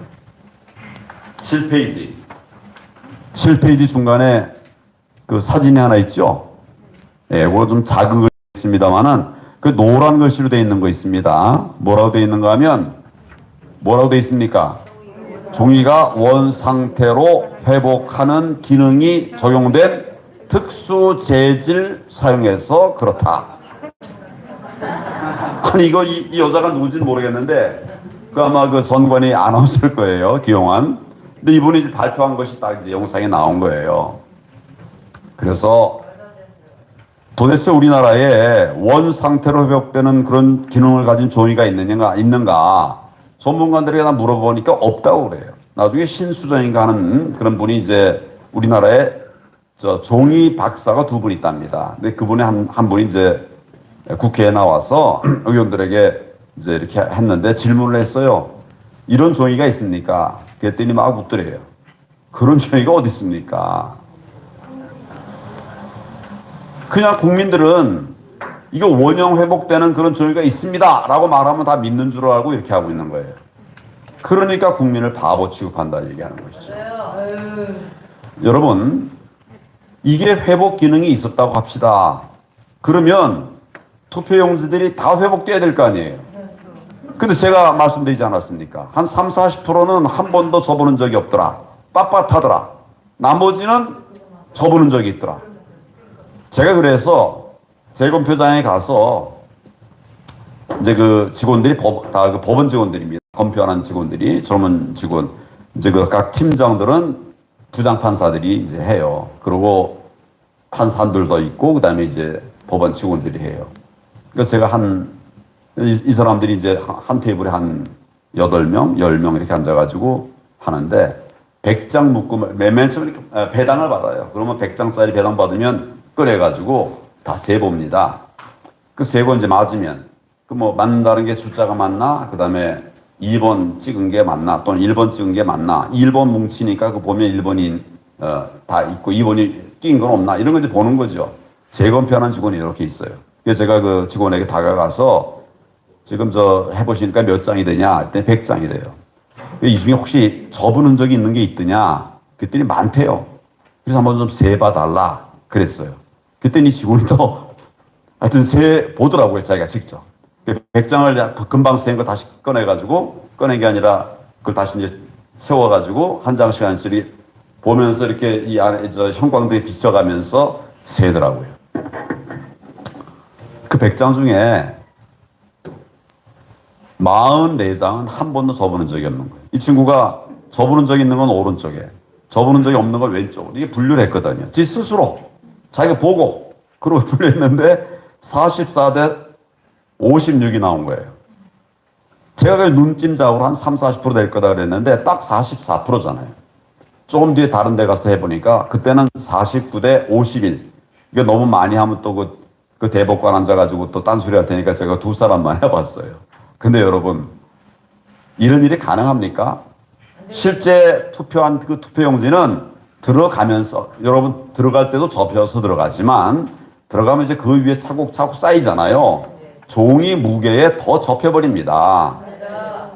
Speaker 5: 7페이지 중간에 그 사진이 하나 있죠. 예, 그거 좀 작은 거 있습니다만은 그 노란 글씨로 되어 있는 거 있습니다. 뭐라고 되어 있는가 하면 뭐라고 되어 있습니까? 종이가 원 상태로 회복하는 기능이 적용된 특수 재질 사용해서 그렇다. 아니 이거 이 여자가 누군지는 모르겠는데 그 아마 그 선관위 아나운서일 거예요. 기용한. 근데 이분이 발표한 것이 딱 이제 영상에 나온 거예요. 그래서 도대체 우리나라에 원 상태로 회복되는 그런 기능을 가진 종이가 있는가 전문가들에게 다 물어보니까 없다고 그래요. 나중에 신수정인가 하는 그런 분이 이제 우리나라에 종이 박사가 두 분 있답니다. 근데 그분이 한 분이 이제 국회에 나와서 의원들에게 이제 이렇게 했는데 질문을 했어요. 이런 종이가 있습니까? 그랬더니 막 웃더래요. 그런 종이가 어디 있습니까? 그냥 국민들은 이거 원형 회복되는 그런 종이가 있습니다 라고 말하면 다 믿는 줄 알고 이렇게 하고 있는 거예요. 그러니까 국민을 바보 취급한다 얘기하는 것이죠. 여러분 이게 회복 기능이 있었다고 합시다. 그러면 투표용지들이 다 회복돼야 될 거 아니에요. 근데 제가 말씀드리지 않았습니까? 한 30-40%는 한 번도 접어본 적이 없더라. 빳빳하더라. 나머지는 접어본 적이 있더라. 제가 그래서 재검표장에 가서 이제 그 직원들이 다 그 법원 직원들입니다. 검표하는 직원들이 젊은 직원 이제 그 각 팀장들은 부장판사들이 이제 해요. 그리고 판사들 더 있고 그다음에 이제 법원 직원들이 해요. 그래서 제가 이 사람들이 이제 한 테이블에 한 8명, 10명 이렇게 앉아가지고 하는데 100장 묶음을 맨 처음에 이렇게 배당을 받아요. 그러면 100장짜리 배당 받으면 꺼내가지고 다 세봅니다. 그 세고 이제 맞으면 그 뭐 맞는다는 게 숫자가 맞나? 그 다음에 2번 찍은 게 맞나? 또는 1번 찍은 게 맞나? 1번 뭉치니까 그 보면 1번이 다 있고 2번이 낀 건 없나? 이런 거 이제 보는 거죠. 재검표하는 직원이 이렇게 있어요. 그래서 제가 그 직원에게 다가가서 지금 해보시니까 몇 장이 되냐? 그랬더니 100장이 돼요. 이 중에 혹시 접은 적이 있는 게 있더냐? 그랬더니 많대요. 그래서 한번 좀 세봐달라. 그랬어요. 그랬더니 직원이 또 하여튼 보더라고요. 자기가 직접. 100장을 금방 센 거 다시 꺼낸 게 아니라 그걸 다시 이제 세워가지고 한 장씩 한 장씩 보면서 이렇게 이 안에 형광등에 비춰가면서 세더라고요. 그 100장 중에 44장은 한 번도 접어본 적이 없는 거예요. 이 친구가 접어본 적이 있는 건 오른쪽에, 접어본 적이 없는 건 왼쪽으로. 이게 분류를 했거든요. 지 스스로. 자기가 보고, 그러고 분류했는데 44대 56이 나온 거예요. 제가 그 눈찜작으로 한 30-40% 될 거다 그랬는데 딱 44%잖아요. 조금 뒤에 다른 데 가서 해보니까 그때는 49대 51. 이게 너무 많이 하면 또 그 대법관 앉아가지고 또 딴소리 할 테니까 제가 두 사람만 해봤어요. 근데 여러분, 이런 일이 가능합니까? 실제 투표한 그 투표용지는 들어가면서, 여러분 들어갈 때도 접혀서 들어가지만 들어가면 이제 그 위에 차곡차곡 쌓이잖아요. 종이 무게에 더 접혀버립니다.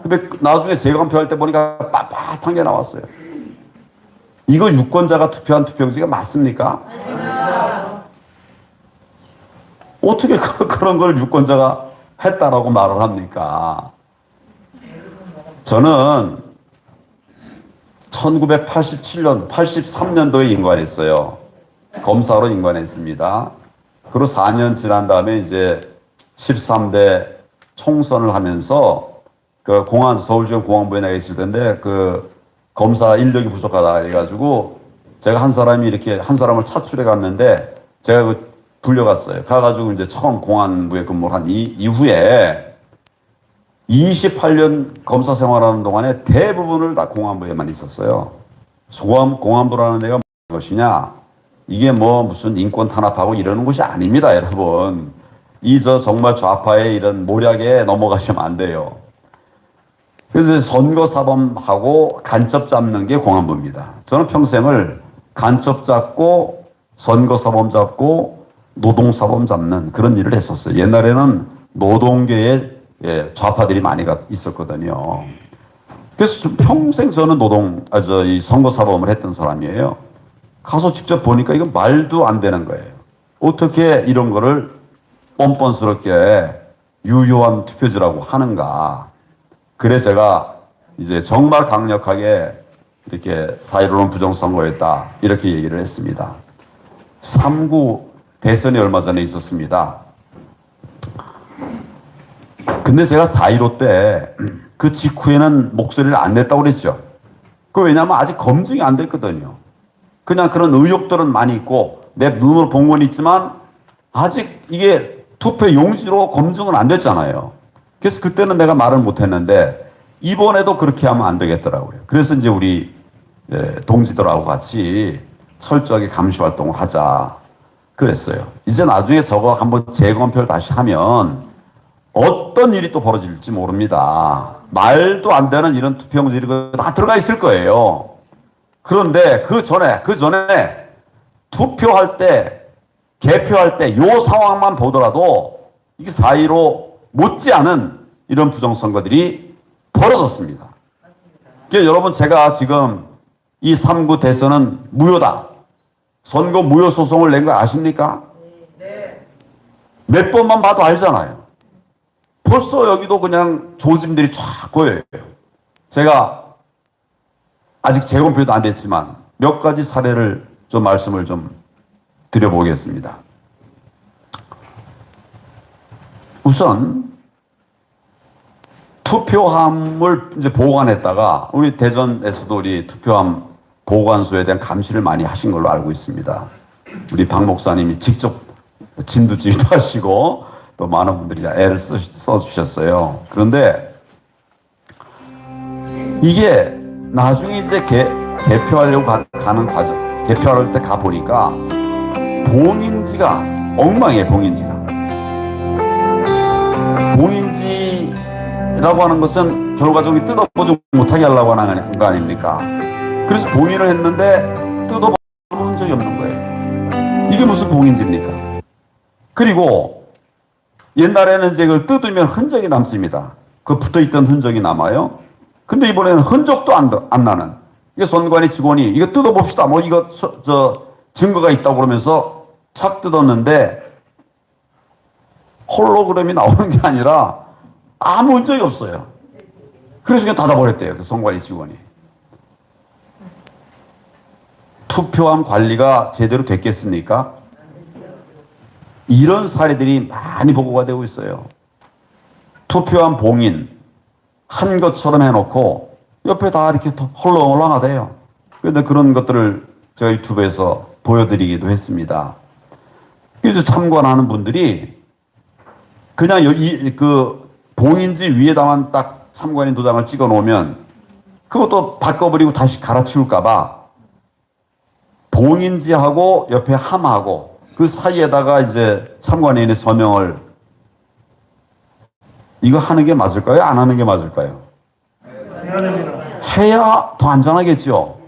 Speaker 5: 근데 나중에 재검표할 때 보니까 빳빳한 게 나왔어요. 이거 유권자가 투표한 투표용지가 맞습니까? 어떻게 그런 걸 유권자가 했다라고 말을 합니까? 저는 1987년, 83년도에 임관했어요. 검사로 임관했습니다. 그리고 4년 지난 다음에 이제 13대 총선을 하면서 그 서울지검 공안부에 나가 있을 텐데 그 검사 인력이 부족하다 해가지고 제가 한 사람을 차출해 갔는데 제가 불려갔어요. 가가지고 이제 처음 공안부에 근무를 한 이후에 28년 검사 생활하는 동안에 대부분을 다 공안부에만 있었어요. 공안부라는 데가 무엇이냐? 이게 뭐 무슨 인권 탄압하고 이러는 곳이 아닙니다, 여러분. 정말 좌파의 이런 모략에 넘어가시면 안 돼요. 그래서 선거사범하고 간첩 잡는 게 공안부입니다. 저는 평생을 간첩 잡고 선거사범 잡고 노동사범 잡는 그런 일을 했었어요. 옛날에는 노동계에 좌파들이 많이 있었거든요. 그래서 평생 저는 이 선거사범을 했던 사람이에요. 가서 직접 보니까 이건 말도 안 되는 거예요. 어떻게 이런 거를 뻔뻔스럽게 유효한 투표지라고 하는가. 그래서 제가 이제 정말 강력하게 이렇게 4.15는 부정선거였다. 이렇게 얘기를 했습니다. 3구 대선이 얼마 전에 있었습니다. 근데 제가 4.15 때 그 직후에는 목소리를 안 냈다고 그랬죠. 왜냐하면 아직 검증이 안 됐거든요. 그냥 그런 의혹들은 많이 있고 내 눈으로 본 건 있지만 아직 이게 투표 용지로 검증은 안 됐잖아요. 그래서 그때는 내가 말을 못 했는데 이번에도 그렇게 하면 안 되겠더라고요. 그래서 이제 우리 동지들하고 같이 철저하게 감시 활동을 하자 그랬어요. 이제 나중에 저거 한번 재검표를 다시 하면 어떤 일이 또 벌어질지 모릅니다. 말도 안 되는 이런 투표용지들이 다 들어가 있을 거예요. 그런데 그 전에 투표할 때, 개표할 때 요 상황만 보더라도 이게 4.15 못지않은 이런 부정선거들이 벌어졌습니다. 그러니까 여러분 제가 지금 이 3구 대선은 무효다. 선거 무효 소송을 낸 거 아십니까? 몇 번만 봐도 알잖아요. 벌써 여기도 그냥 조짐들이 쫙 보여요. 제가 아직 재검표도 안 됐지만 몇 가지 사례를 좀 말씀을 좀 드려보겠습니다. 우선 투표함을 이제 보관했다가 우리 대전에서도 우리 투표함 보관소에 대한 감시를 많이 하신 걸로 알고 있습니다. 우리 박 목사님이 직접 진두지휘도 하시고 또 많은 분들이 애를 써주셨어요. 그런데 이게 나중에 이제 개표하려고 가는 과정, 개표할 때 가보니까 봉인지가 엉망이에요, 봉인지가. 봉인지라고 하는 것은 결과적으로 뜯어보지 못하게 하려고 하는 거 아닙니까? 그래서 봉인을 했는데 뜯어본 적이 없는 거예요. 이게 무슨 봉인지입니까? 그리고 옛날에는 이제 그걸 뜯으면 흔적이 남습니다. 그 붙어있던 흔적이 남아요. 근데 이번에는 흔적도 안 나는. 이게 선관위 직원이 이거 뜯어봅시다. 뭐 이거 증거가 있다고 그러면서 착 뜯었는데 홀로그램이 나오는 게 아니라 아무 흔적이 없어요. 그래서 그냥 닫아버렸대요. 그 선관위 직원이. 투표함 관리가 제대로 됐겠습니까? 이런 사례들이 많이 보고가 되고 있어요. 투표함 봉인 한 것처럼 해놓고 옆에 다 이렇게 헐렁헐렁하대요. 그런데 그런 것들을 제가 유튜브에서 보여드리기도 했습니다. 그래서 참관하는 분들이 그냥 그 봉인지 위에다만 딱 참관인 도장을 찍어 놓으면 그것도 바꿔버리고 다시 갈아치울까봐 봉인지하고 옆에 함하고 그 사이에다가 이제 참관인의 서명을 이거 하는 게 맞을까요? 안 하는 게 맞을까요? 해야 더 안전하겠죠.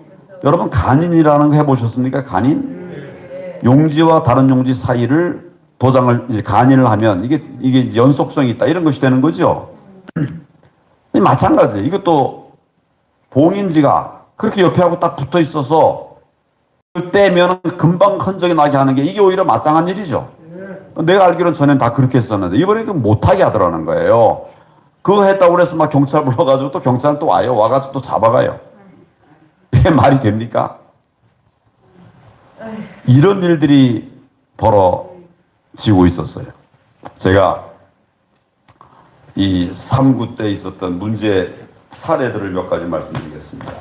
Speaker 5: 여러분 간인이라는 거 해보셨습니까? 간인? 용지와 다른 용지 사이를 도장을 이제 간인을 하면 이게 연속성이 있다 이런 것이 되는 거죠. 마찬가지. 이것도 봉인지가 그렇게 옆에 하고 딱 붙어 있어서 떼면 금방 흔적이 나게 하는 게 이게 오히려 마땅한 일이죠. 내가 알기로는 전엔 다 그렇게 했었는데 이번에 못하게 하더라는 거예요. 그거 했다고 그래서 막 경찰 불러가지고 또 경찰은 또 와요. 와가지고 또 잡아가요. 이게 말이 됩니까? 이런 일들이 벌어지고 있었어요. 제가 이 3구 때 있었던 문제 사례들을 몇 가지 말씀드리겠습니다.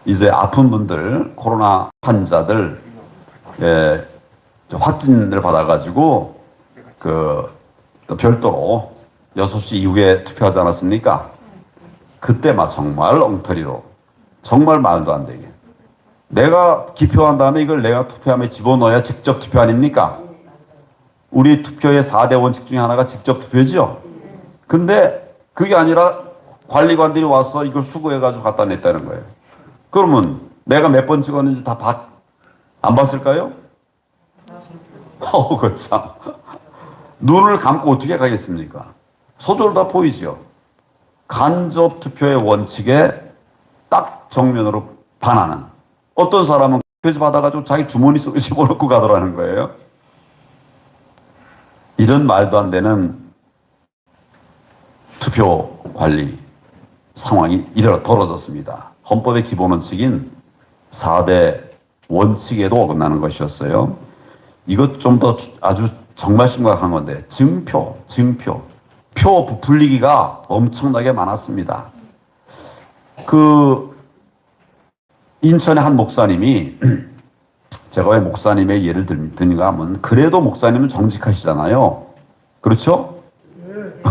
Speaker 5: 이제 아픈 분들, 코로나 환자들, 확진을 받아가지고, 별도로 6시 이후에 투표하지 않았습니까? 그때 막 정말 엉터리로, 정말 말도 안 되게. 내가 기표한 다음에 이걸 내가 투표함에 집어넣어야 직접 투표 아닙니까? 우리 투표의 4대 원칙 중에 하나가 직접 투표죠? 근데 그게 아니라 관리관들이 와서 이걸 수거해가지고 갖다 냈다는 거예요. 그러면 내가 몇 번 찍었는지 다 안 봤을까요? 그 참. 눈을 감고 어떻게 가겠습니까? 소조로 다 보이죠. 간접 투표의 원칙에 딱 정면으로 반하는. 어떤 사람은 표지 받아가지고 자기 주머니 속에 집어넣고 가더라는 거예요. 이런 말도 안 되는 투표 관리 상황이 벌어졌습니다. 헌법의 기본 원칙인 4대 원칙에도 어긋나는 것이었어요. 이것 좀 더 아주 정말 심각한 건데, 증표. 표 부풀리기가 엄청나게 많았습니다. 인천의 한 목사님이, 제가 왜 목사님의 예를 드는가 하면, 그래도 목사님은 정직하시잖아요. 그렇죠?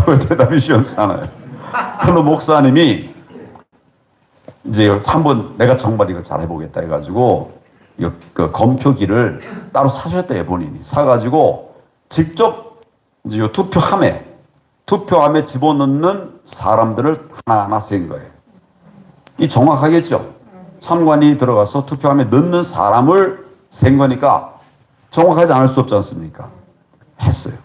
Speaker 5: 왜 대답이 쉬웠잖아요. 그 목사님이 이제 한번 내가 정말 이거 잘 해보겠다 해가지고 그 검표기를 따로 사셨대요, 본인이. 사가지고 직접 이제 요 투표함에 집어넣는 사람들을 하나하나 센 거예요. 이 정확하겠죠? 참관인이 들어가서 투표함에 넣는 사람을 센 거니까 정확하지 않을 수 없지 않습니까? 했어요.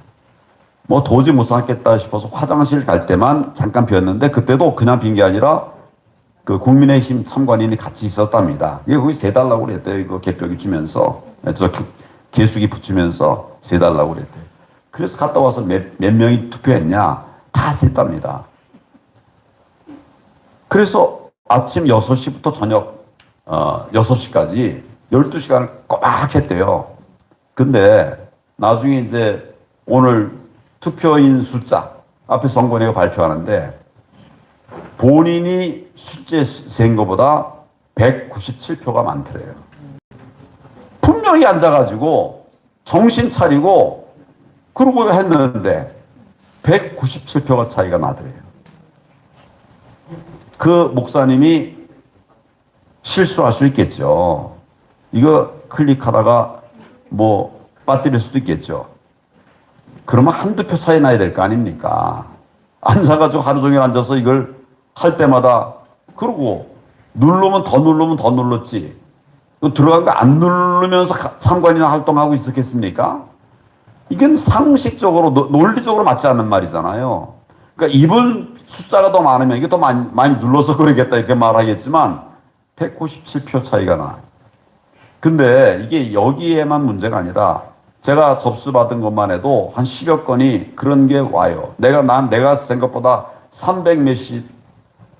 Speaker 5: 뭐 도저히 못 참겠다 싶어서 화장실 갈 때만 잠깐 비었는데, 그때도 그냥 빈 게 아니라 그 국민의힘 참관인이 같이 있었답니다. 이게 거기 세달라고 그랬대요. 이거 개표기 주면서, 개수기 붙이면서 세달라고 그랬대요. 그래서 갔다 와서 몇 명이 투표했냐? 다 셌답니다. 그래서 아침 6시부터 저녁 6시까지 12시간을 꼬박 했대요. 근데 나중에 이제 오늘 투표인 숫자 앞에 선관위가 발표하는데, 본인이 숫자 센 것보다 197표가 많더래요. 분명히 앉아가지고 정신 차리고 그러고 했는데 197표가 차이가 나더래요. 그 목사님이 실수할 수 있겠죠. 이거 클릭하다가 뭐 빠뜨릴 수도 있겠죠. 그러면 한두 표 차이 나야 될 거 아닙니까? 앉아가지고 하루 종일 앉아서 이걸 할 때마다, 그러고 누르면 더 눌렀지. 들어간 거 안 누르면서 참관이나 활동하고 있었겠습니까? 이건 상식적으로, 논리적으로 맞지 않는 말이잖아요. 그러니까 이분 숫자가 더 많으면 이게 더 많이 눌러서 그러겠다 이렇게 말하겠지만 197표 차이가 나. 근데 이게 여기에만 문제가 아니라 제가 접수받은 것만 해도 한 10여 건이 그런 게 와요. 내가 쓴 것보다 300 몇십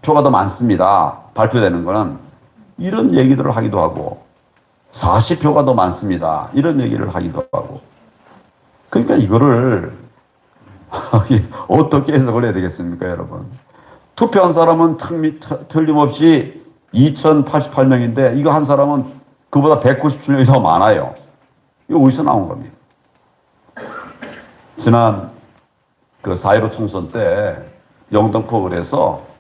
Speaker 5: 표가 더 많습니다. 발표되는 거는. 이런 얘기들을 하기도 하고, 40표가 더 많습니다. 이런 얘기를 하기도 하고. 그러니까 이거를 어떻게 해석을 해야 되겠습니까, 여러분? 투표한 사람은 틀림없이 2088명인데, 이거 한 사람은 그보다 197명이 더 많아요. 이거 어디서 나온 겁니까? 지난 그 4.15 총선 때 영등포을에서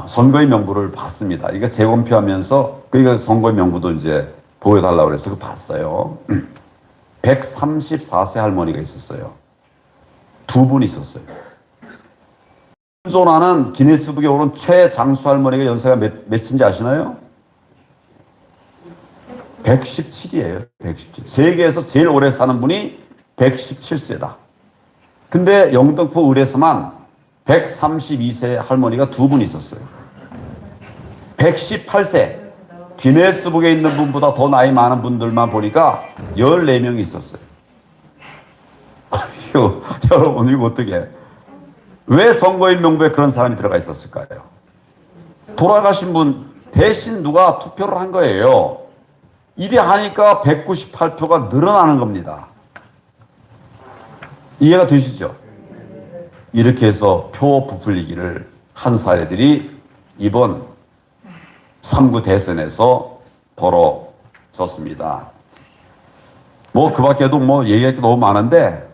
Speaker 5: 선거인 명부를 봤습니다. 이거 재검표하면서, 그러니까 선거인 명부도 이제 보여달라고 그래서 그거 봤어요. 134세 할머니가 있었어요. 두 분 있었어요. 현존하는 기네스북에 오른 최장수 할머니가 연세가 몇인지 아시나요? 117이에요. 117. 세계에서 제일 오래 사는 분이 117세다. 근데 영등포 을에서만 132세 할머니가 두 분 있었어요. 118세. 기네스북에 있는 분보다 더 나이 많은 분들만 보니까 14명이 있었어요. 여러분, 이거 어떻게, 왜 선거인 명부에 그런 사람이 들어가 있었을까요? 돌아가신 분 대신 누가 투표를 한 거예요. 이래 하니까 198표가 늘어나는 겁니다. 이해가 되시죠? 이렇게 해서 표 부풀리기를 한 사례들이 이번 3구 대선에서 벌어졌습니다. 뭐 그 밖에도 뭐 얘기할 게 너무 많은데,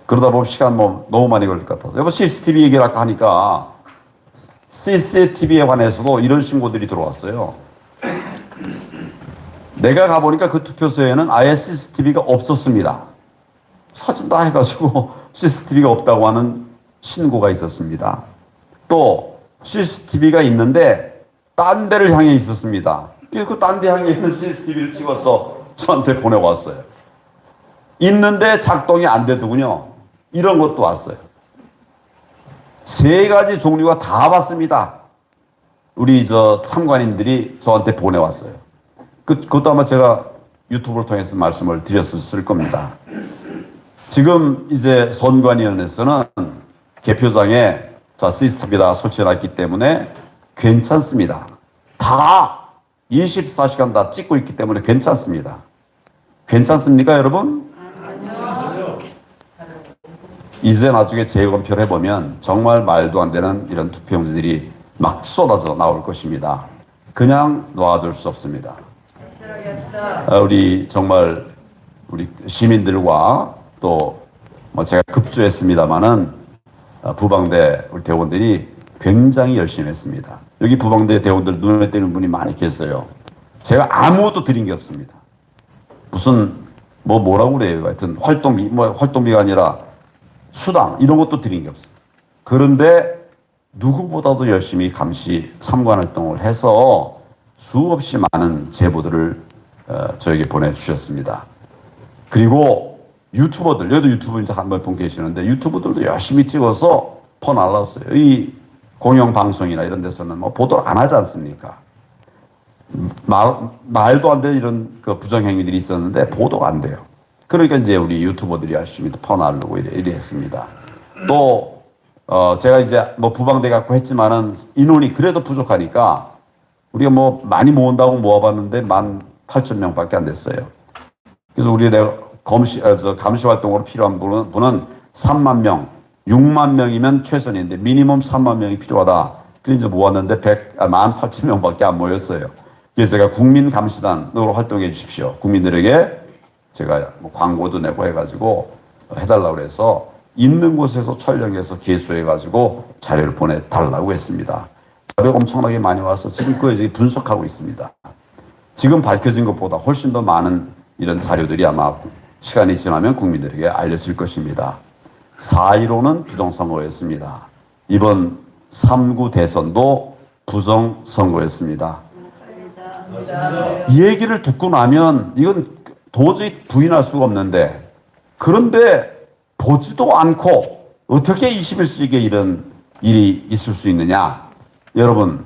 Speaker 5: 그러다 보면 시간 너무 많이 걸릴 것 같아서. 여보, CCTV 얘기를 아까 하니까 CCTV에 관해서도 이런 신고들이 들어왔어요. 내가 가보니까 그 투표소에는 아예 CCTV가 없었습니다. 사진 다 해가지고 CCTV가 없다고 하는 신고가 있었습니다. 또 CCTV가 있는데 딴 데를 향해 있었습니다. 그 딴 데 향해 있는 CCTV를 찍어서 저한테 보내왔어요. 있는데 작동이 안 되더군요. 이런 것도 왔어요. 3가지 종류가 다 왔습니다. 우리 참관인들이 저한테 보내왔어요. 그것도 아마 제가 유튜브를 통해서 말씀을 드렸을 겁니다. 지금 이제 선관위원회에서는 개표장에 CCTV가 설치해놨기 때문에 괜찮습니다. 다 24시간 다 찍고 있기 때문에 괜찮습니다. 괜찮습니까, 여러분? 아니요. 이제 나중에 재검표를 해보면 정말 말도 안 되는 이런 투표용지들이 막 쏟아져 나올 것입니다. 그냥 놔둘 수 없습니다. 우리 정말 우리 시민들과 또 뭐 제가 급조했습니다마는 부방대 우리 대원들이 굉장히 열심히 했습니다. 여기 부방대 대원들 눈에 띄는 분이 많이 계세요. 제가 아무것도 드린 게 없습니다. 무슨 뭐라고 그래요. 하여튼 활동비가 아니라 수당 이런 것도 드린 게 없어요. 그런데 누구보다도 열심히 감시 참관 활동을 해서 수없이 많은 제보들을 저에게 보내주셨습니다. 그리고 유튜버들, 여기도 유튜브 이제 한 분 계시는데 유튜버들도 열심히 찍어서 퍼날랐어요. 이 공영방송이나 이런 데서는 뭐 보도를 안 하지 않습니까? 말도 안 되는 이런 그 부정행위들이 있었는데 보도가 안 돼요. 그러니까 이제 우리 유튜버들이 열심히 퍼나르고 이래 했습니다. 또, 제가 이제 뭐 부방대 갖고 했지만은 인원이 그래도 부족하니까 우리가 뭐 많이 모은다고 모아봤는데 18,000명밖에 안 됐어요. 그래서 우리 내가 감시 활동으로 필요한 분은 3만 명, 6만 명이면 최선인데 미니멈 3만 명이 필요하다. 그래서 이제 모았는데 18,000명밖에 안 모였어요. 그래서 제가 국민감시단으로 활동해 주십시오. 국민들에게 제가 뭐 광고도 내고 해가지고 해달라고 해서 있는 곳에서 촬영해서 개수해가지고 자료를 보내달라고 했습니다. 자료가 엄청나게 많이 와서 지금 그걸 분석하고 있습니다. 지금 밝혀진 것보다 훨씬 더 많은 이런 자료들이 아마 시간이 지나면 국민들에게 알려질 것입니다. 4.15는 부정선거였습니다. 이번 3구 대선도 부정선거였습니다. 이 얘기를 듣고 나면 이건 도저히 부인할 수가 없는데 그런데 보지도 않고 어떻게 21세기에 이런 일이 있을 수 있느냐. 여러분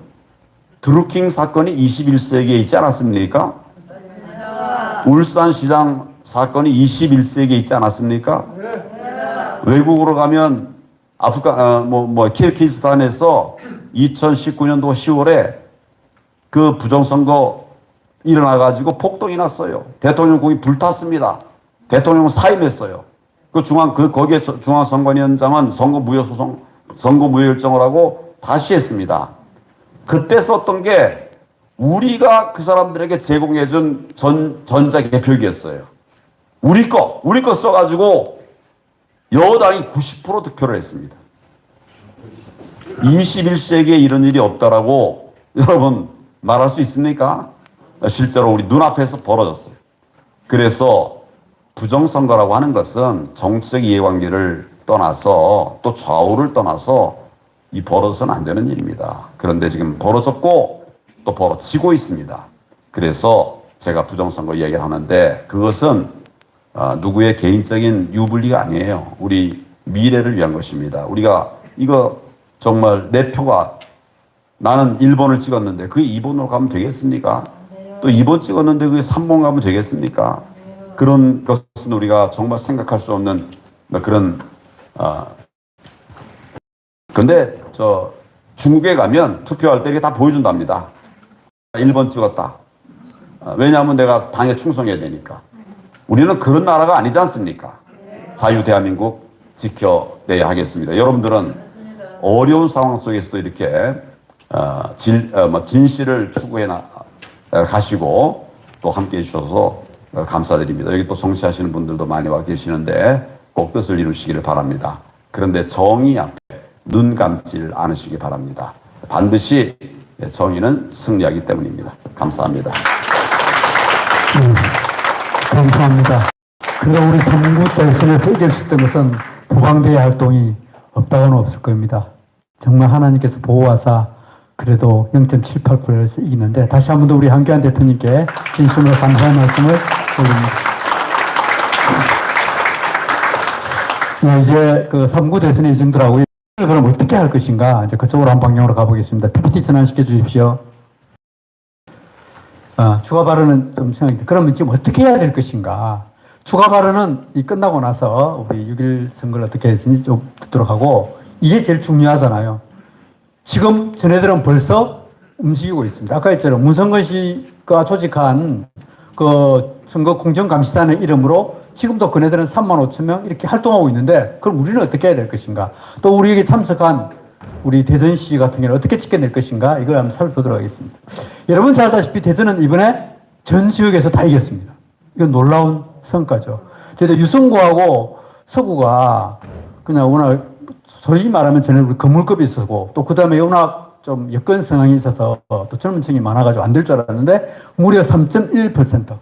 Speaker 5: 드루킹 사건이 21세기에 있지 않았습니까? 울산시장 사건이 21세기에 있지 않았습니까? 외국으로 가면 키르기스탄에서 2019년도 10월에 그 부정선거 일어나가지고 폭동이 났어요. 대통령궁이 불탔습니다. 대통령은 사임했어요. 거기에 중앙선관위원장은 선거무효 결정을 하고 다시 했습니다. 그때 썼던 게 우리가 그 사람들에게 제공해준 전자개표기였어요. 우리 거 써가지고 여당이 90% 득표를 했습니다. 21세기에 이런 일이 없다라고 여러분 말할 수 있습니까? 실제로 우리 눈앞에서 벌어졌어요. 그래서 부정선거라고 하는 것은 정치적 이해관계를 떠나서 또 좌우를 떠나서 이 벌어서는 안 되는 일입니다. 그런데 지금 벌어졌고 또 벌어지고 있습니다. 그래서 제가 부정선거 이야기를 하는데 그것은 누구의 개인적인 유불리가 아니에요. 우리 미래를 위한 것입니다. 우리가 이거 정말 내 표가 나는 1번을 찍었는데 그게 2번으로 가면 되겠습니까? 또 2번 찍었는데 그게 3번 가면 되겠습니까? 그런 것은 우리가 정말 생각할 수 없는 그런 근데 중국에 가면 투표할 때 이게 다 보여준답니다. 1번 찍었다. 왜냐하면 내가 당에 충성해야 되니까. 우리는 그런 나라가 아니지 않습니까? 자유 대한민국 지켜내야 하겠습니다. 여러분들은 어려운 상황 속에서도 이렇게 진실을 추구해 가시고 또 함께 해주셔서 감사드립니다. 여기 또 정치하시는 분들도 많이 와 계시는데 꼭 뜻을 이루시기를 바랍니다. 그런데 정의 앞에 눈 감지 않으시기 바랍니다. 반드시 정의는 승리하기 때문입니다. 감사합니다.
Speaker 4: 감사합니다. 그래도 우리 3구 대선에서 이길 수 있던 것은 부방대의 활동이 없다고는 없을 겁니다. 정말 하나님께서 보호하사 그래도 0.78%에서 이기는데 다시 한 번 더 우리 한교안 대표님께 진심으로 감사의 말씀을 올립니다. 네, 이제 그 3구 대선의 일정들하고 그럼 어떻게 할 것인가 이제 그쪽으로 한 방향으로 가보겠습니다. PPT 전환시켜 주십시오. 추가 발언은 좀 생각이 돼. 그러면 지금 어떻게 해야 될 것인가? 추가 발언은 이 끝나고 나서 우리 6.1 선거를 어떻게 했는지 좀 듣도록 하고 이게 제일 중요하잖아요. 지금 전애들은 벌써 움직이고 있습니다. 아까 했잖아요. 문성근 씨가 조직한 그 선거 공정감시단의 이름으로 지금도 그네들은 35,000명 이렇게 활동하고 있는데 그럼 우리는 어떻게 해야 될 것인가? 또 우리에게 참석한 우리 대전시 같은 경우는 어떻게 지켜낼 것인가? 이걸 한번 살펴보도록 하겠습니다. 여러분 잘 알다시피 대전은 이번에 전 지역에서 다 이겼습니다. 이건 놀라운 성과죠. 저희들 유성구하고 서구가 그냥 워낙 소위 말하면 전에 우리 건물급이 있었고 또 그 다음에 워낙 좀 여건 상황이 있어서 또 젊은 층이 많아가지고 안 될 줄 알았는데 무려 3.1%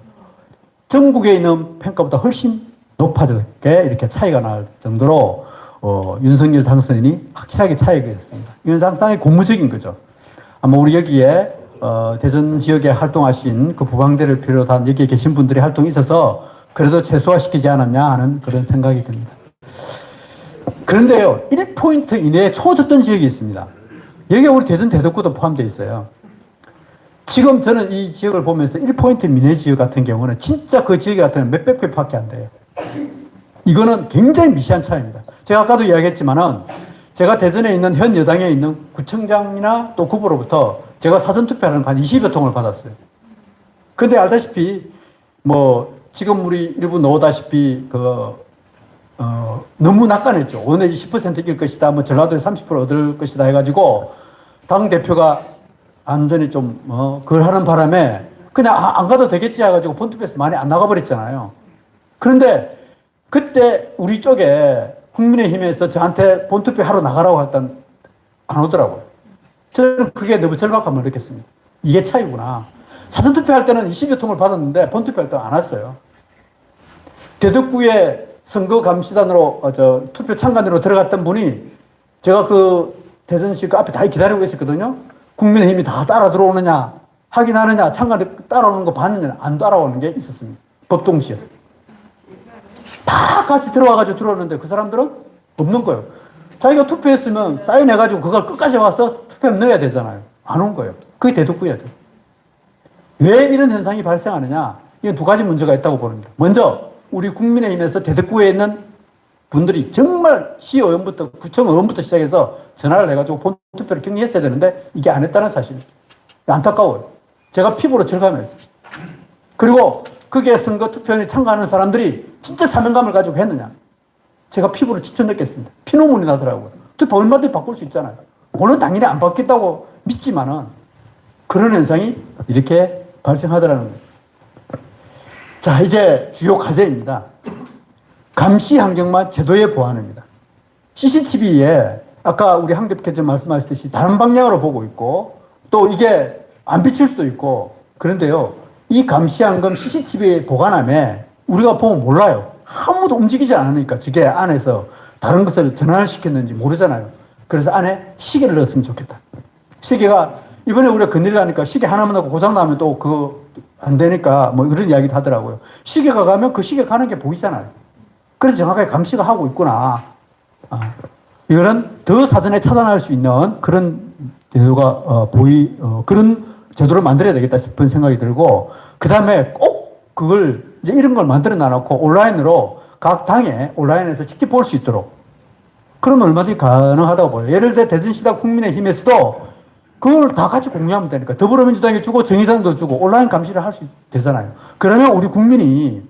Speaker 4: 전국에 있는 평가보다 훨씬 높아졌게 이렇게 차이가 날 정도로 윤석열 당선인이 확실하게 차이가 있습니다. 이건 상당히 고무적인 거죠. 아마 우리 여기에 대전 지역에 활동하신 그 부방대를 비롯한 여기에 계신 분들의 활동이 있어서 그래도 최소화시키지 않았냐 하는 그런 생각이 듭니다. 그런데요, 1포인트 이내에 초졌던 지역이 있습니다. 여기에 우리 대전 대덕구도 포함되어 있어요. 지금 저는 이 지역을 보면서 1포인트 미내 지역 같은 경우는 진짜 그 지역 같은 경우는 몇백 표밖에 안 돼요. 이거는 굉장히 미시한 차이입니다. 제가 아까도 이야기했지만은 제가 대전에 있는 현 여당에 있는 구청장이나 또 후보로부터 제가 사전투표하는 한 20여 통을 받았어요. 그런데 알다시피 뭐 지금 우리 일부 넣어다시피 너무 낙관했죠. 5 내지 10% 이길 것이다. 뭐 전라도에 30% 얻을 것이다 해가지고 당대표가 안전히 좀 그걸 하는 바람에 그냥 안 가도 되겠지 해가지고 본투표에서 많이 안 나가버렸잖아요. 그런데 그때 우리 쪽에 국민의힘에서 저한테 본투표 하러 나가라고 했던 안 오더라고요. 저는 그게 너무 절박함을 느꼈습니다. 이게 차이구나. 사전투표 할 때는 20여 통을 받았는데 본투표 할 때 안 왔어요. 대덕구에 선거감시단으로 투표 참관으로 들어갔던 분이 제가 그 대전시 그 앞에 다 기다리고 있었거든요. 국민의힘이 다 따라 들어오느냐 확인하느냐 참관 따라오는 거 봤느냐 안 따라오는 게 있었습니다. 법동시에 다 같이 들어와가지고 들어오는데 그 사람들은 없는 거예요. 자기가 투표했으면 사인해가지고 그걸 끝까지 와서 투표에 넣어야 되잖아요. 안 온 거예요. 그게 대덕구야죠. 왜 이런 현상이 발생하느냐? 이건 두 가지 문제가 있다고 보는데 먼저 우리 국민의힘에서 대덕구에 있는 분들이 정말 시의원부터 구청의원부터 시작해서 전화를 해가지고 본투표를 격리했어야 되는데 이게 안 했다는 사실입니다. 안타까워요. 제가 피부로 절감했어요. 그리고 그게 선거 투표에 참가하는 사람들이 진짜 사명감을 가지고 했느냐? 제가 피부로 직접 느꼈습니다. 피노물이 나더라고요. 투표 얼마든지 바꿀 수 있잖아요. 물론 당연히 안 바뀌었다고 믿지만은 그런 현상이 이렇게 발생하더라는 거예요. 자, 이제 주요 과제입니다. 감시 환경만 제도의 보완입니다. CCTV에 아까 우리 황 대표께서 말씀하셨듯이 다른 방향으로 보고 있고 또 이게 안 비칠 수도 있고 그런데요. 이 감시 환경 CCTV에 보관함에 우리가 보면 몰라요. 아무도 움직이지 않으니까 저게 안에서 다른 것을 전환을 시켰는지 모르잖아요. 그래서 안에 시계를 넣었으면 좋겠다. 시계가 이번에 우리가 건드리려 하니까 시계 하나만 넣고 고장 나면 또 그거 안 되니까 뭐 이런 이야기도 하더라고요. 시계가 가면 그 시계 가는 게 보이잖아요. 그래서 정확하게 감시가 하고 있구나. 이거는 더 사전에 차단할 수 있는 그런 제도가 그런 제도를 만들어야 되겠다 싶은 생각이 들고 그 다음에 꼭 그걸 이제 이런 걸 만들어 놔놓고 온라인으로 각 당에 온라인에서 직접 볼 수 있도록 그러면 얼마든지 가능하다고 보여요. 예를 들어 대전시당 국민의힘에서도 그걸 다 같이 공유하면 되니까 더불어민주당이 주고 정의당도 주고 온라인 감시를 할 수 되잖아요. 그러면 우리 국민이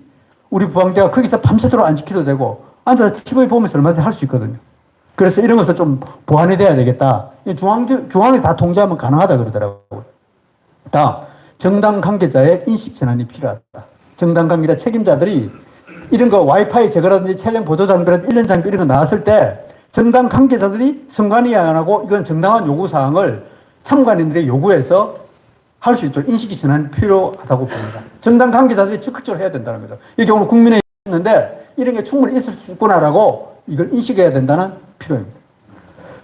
Speaker 4: 우리 부방대가 거기서 밤새도록 안 지켜도 되고 앉아서 TV 보면서 얼마든지 할 수 있거든요. 그래서 이런 것을 좀 보완이 돼야 되겠다. 중앙에서 다 통제하면 가능하다 그러더라고요. 다음, 정당 관계자의 인식 전환이 필요하다. 정당 관계자 책임자들이 이런 거 와이파이 제거라든지 촬영 보조 장비라든지 1년 장비 이런 거 나왔을 때 정당 관계자들이 선관위 안 하고 이건 정당한 요구사항을 참관인들의 요구해서 할 수 있도록 인식이 전환이 필요하다고 봅니다. 정당 관계자들이 적극적으로 해야 된다는 거죠. 이 경우는 국민의힘이 있는데 이런 게 충분히 있을 수 있구나라고 이걸 인식해야 된다는 필요입니다.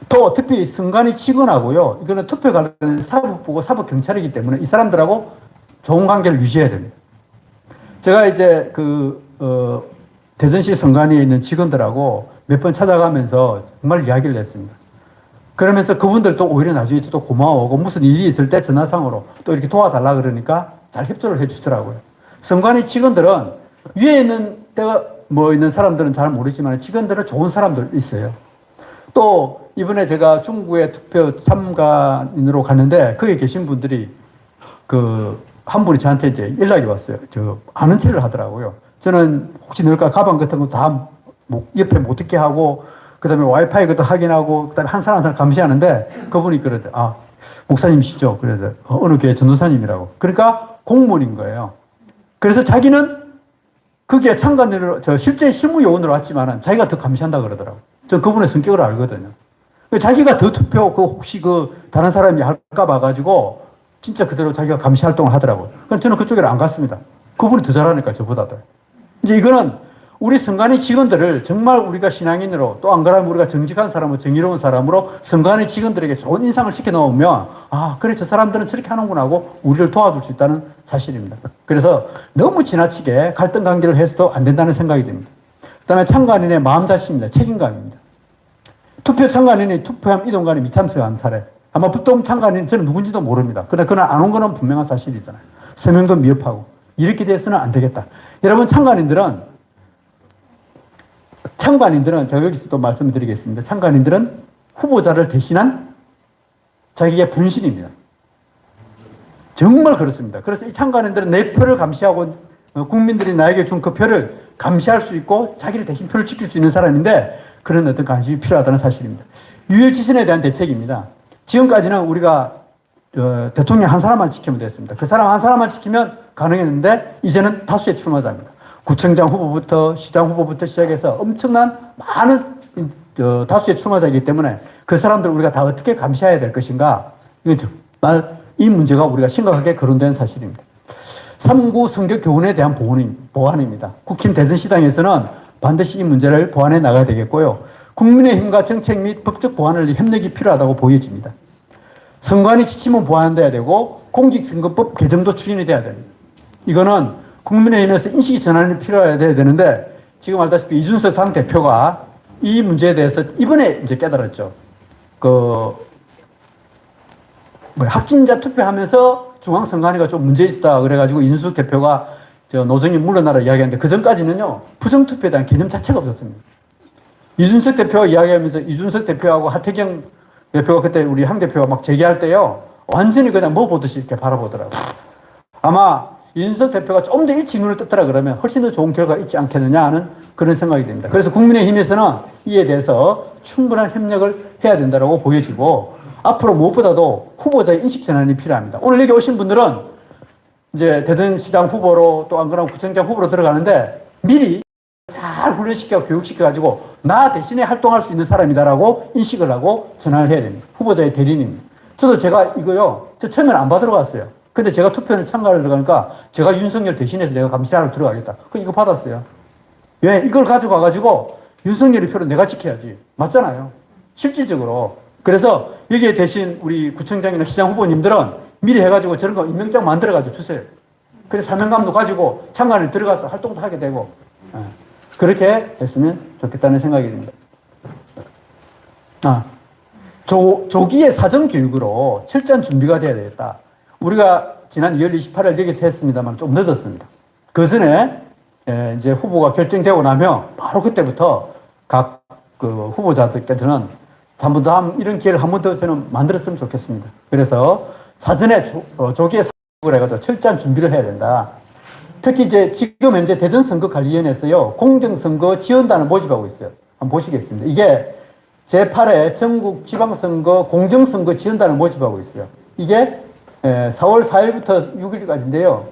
Speaker 4: 또 특히 선관위 직원하고요. 이거는 투표 관련 사법부고 사법경찰이기 때문에 이 사람들하고 좋은 관계를 유지해야 됩니다. 제가 이제 대전시 선관위에 있는 직원들하고 몇 번 찾아가면서 정말 이야기를 했습니다. 그러면서 그분들도 오히려 나중에 또 고마워하고 무슨 일이 있을 때 전화상으로 또 이렇게 도와달라 그러니까 잘 협조를 해 주시더라고요. 선관위 직원들은 위에 있는 때가 뭐 있는 사람들은 잘 모르지만 직원들은 좋은 사람들 있어요. 또 이번에 제가 중구에 투표 참관인으로 갔는데 거기 계신 분들이 한 분이 저한테 이제 연락이 왔어요. 아는 체를 하더라고요. 저는 혹시 넣을까 가방 같은 거 다 옆에 못 듣게 하고 그다음에 와이파이 것도 확인하고 그다음에 한 사람 한 사람 감시하는데 그분이 그러대. 아, 목사님이시죠? 그래서 어느 교회 전도사님이라고. 그러니까 공무원인 거예요. 그래서 자기는 그게 참관인으로 실제 실무 요원으로 왔지만은 자기가 더 감시한다 그러더라고. 전 그분의 성격을 알거든요. 자기가 더 투표 혹시 다른 사람이 할까 봐가지고 진짜 그대로 자기가 감시 활동을 하더라고요. 그러니까 저는 그쪽으로 안 갔습니다. 그분이 더 잘하니까 저보다도. 이제 이거는 우리 선관위 직원들을 정말 우리가 신앙인으로 또 안 그러면 우리가 정직한 사람으로 정의로운 사람으로 선관위 직원들에게 좋은 인상을 시켜놓으면 아 그래 저 사람들은 저렇게 하는구나 하고 우리를 도와줄 수 있다는 사실입니다. 그래서 너무 지나치게 갈등 관계를 해서도 안 된다는 생각이 듭니다. 그다음에 참관인의 마음자신입니다. 책임감입니다. 투표 참관인이 투표함 이동관에 미참석한 사례. 아마 보통 참관인 저는 누군지도 모릅니다. 그러나 그날 안 온 거는 분명한 사실이잖아요. 서명도 미흡하고 이렇게 돼서는 안 되겠다. 여러분 참관인들은 제가 여기서 또 말씀드리겠습니다. 참관인들은 후보자를 대신한 자기의 분신입니다. 정말 그렇습니다. 그래서 이 참관인들은 내 표를 감시하고 국민들이 나에게 준 그 표를 감시할 수 있고 자기를 대신 표를 지킬 수 있는 사람인데 그런 어떤 관심이 필요하다는 사실입니다. 유일지선에 대한 대책입니다. 지금까지는 우리가 대통령 한 사람만 지키면 됐습니다. 그 사람 한 사람만 지키면 가능했는데 이제는 다수의 출마자입니다. 구청장 후보부터 시장 후보부터 시작해서 엄청난 많은 다수의 출마자이기 때문에 그 사람들 우리가 다 어떻게 감시해야 될 것인가 이 문제가 우리가 심각하게 거론된 사실입니다. 3구 선거 교훈에 대한 보완입니다. 국힘 대전시당에서는 반드시 이 문제를 보완해 나가야 되겠고요. 국민의힘과 정책 및 법적 보완을 협력이 필요하다고 보여집니다. 선관위 지침은 보완돼야 되고 공직선거법 개정도 추진이 돼야 됩니다. 이거는 국민의힘에서 인식이 전환이 필요해야 되는데 지금 알다시피 이준석 당대표가 이 문제에 대해서 이번에 이제 깨달았죠. 확진자 투표하면서 중앙선관위가 좀 문제 있다 그래가지고 이준석 대표가 노정이 물러나라 이야기하는데 그 전까지는요 부정투표에 대한 개념 자체가 없었습니다. 이준석 대표가 이야기하면서 이준석 대표하고 하태경 대표가 그때 우리 황 대표가 막 제기할 때요 완전히 그냥 뭐 보듯이 이렇게 바라보더라고요. 아마 이준석 대표가 좀 더 일찍 눈을 떴더라 그러면 훨씬 더 좋은 결과가 있지 않겠느냐 하는 그런 생각이 듭니다. 그래서 국민의힘에서는 이에 대해서 충분한 협력을 해야 된다고 보여지고 앞으로 무엇보다도 후보자의 인식 전환이 필요합니다. 오늘 여기 오신 분들은 이제 대전시장 후보로 또 안 그러면 구청장 후보로 들어가는데 미리 잘 훈련시켜 교육시켜가지고 나 대신에 활동할 수 있는 사람이다라고 인식을 하고 전환을 해야 됩니다. 후보자의 대리인입니다. 저도 제가 이거요, 저 처음에는 안 받으러 갔어요. 근데 제가 투표에 참가를 들어가니까 제가 윤석열 대신해서 내가 감시하러 들어가겠다. 그 이거 받았어요. 왜? 이걸 가지고 와가지고 윤석열의 표를 내가 지켜야지. 맞잖아요. 실질적으로. 그래서 여기에 대신 우리 구청장이나 시장 후보님들은 미리 해가지고 저런 거 임명장 만들어가지고 주세요. 그래서 사명감도 가지고 참관을 들어가서 활동도 하게 되고 그렇게 했으면 좋겠다는 생각이 듭니다. 조기의 사전교육으로 철저한 준비가 돼야 되겠다. 우리가 지난 2월 28일 여기서 했습니다만 좀 늦었습니다. 그 전에 이제 후보가 결정되고 나면 바로 그때부터 각 후보자들께서는 한 번 더 이런 기회를 한 번 더 저는 만들었으면 좋겠습니다. 그래서 사전에 조기에 사전을 해가지고 철저한 준비를 해야 된다. 특히 이제 지금 현재 대전선거관리위원회에서요 공정선거 지원단을 모집하고 있어요. 한번 보시겠습니다. 이게 제8회 전국 지방선거 공정선거 지원단을 모집하고 있어요. 이게 4월 4일부터 6일까지인데요.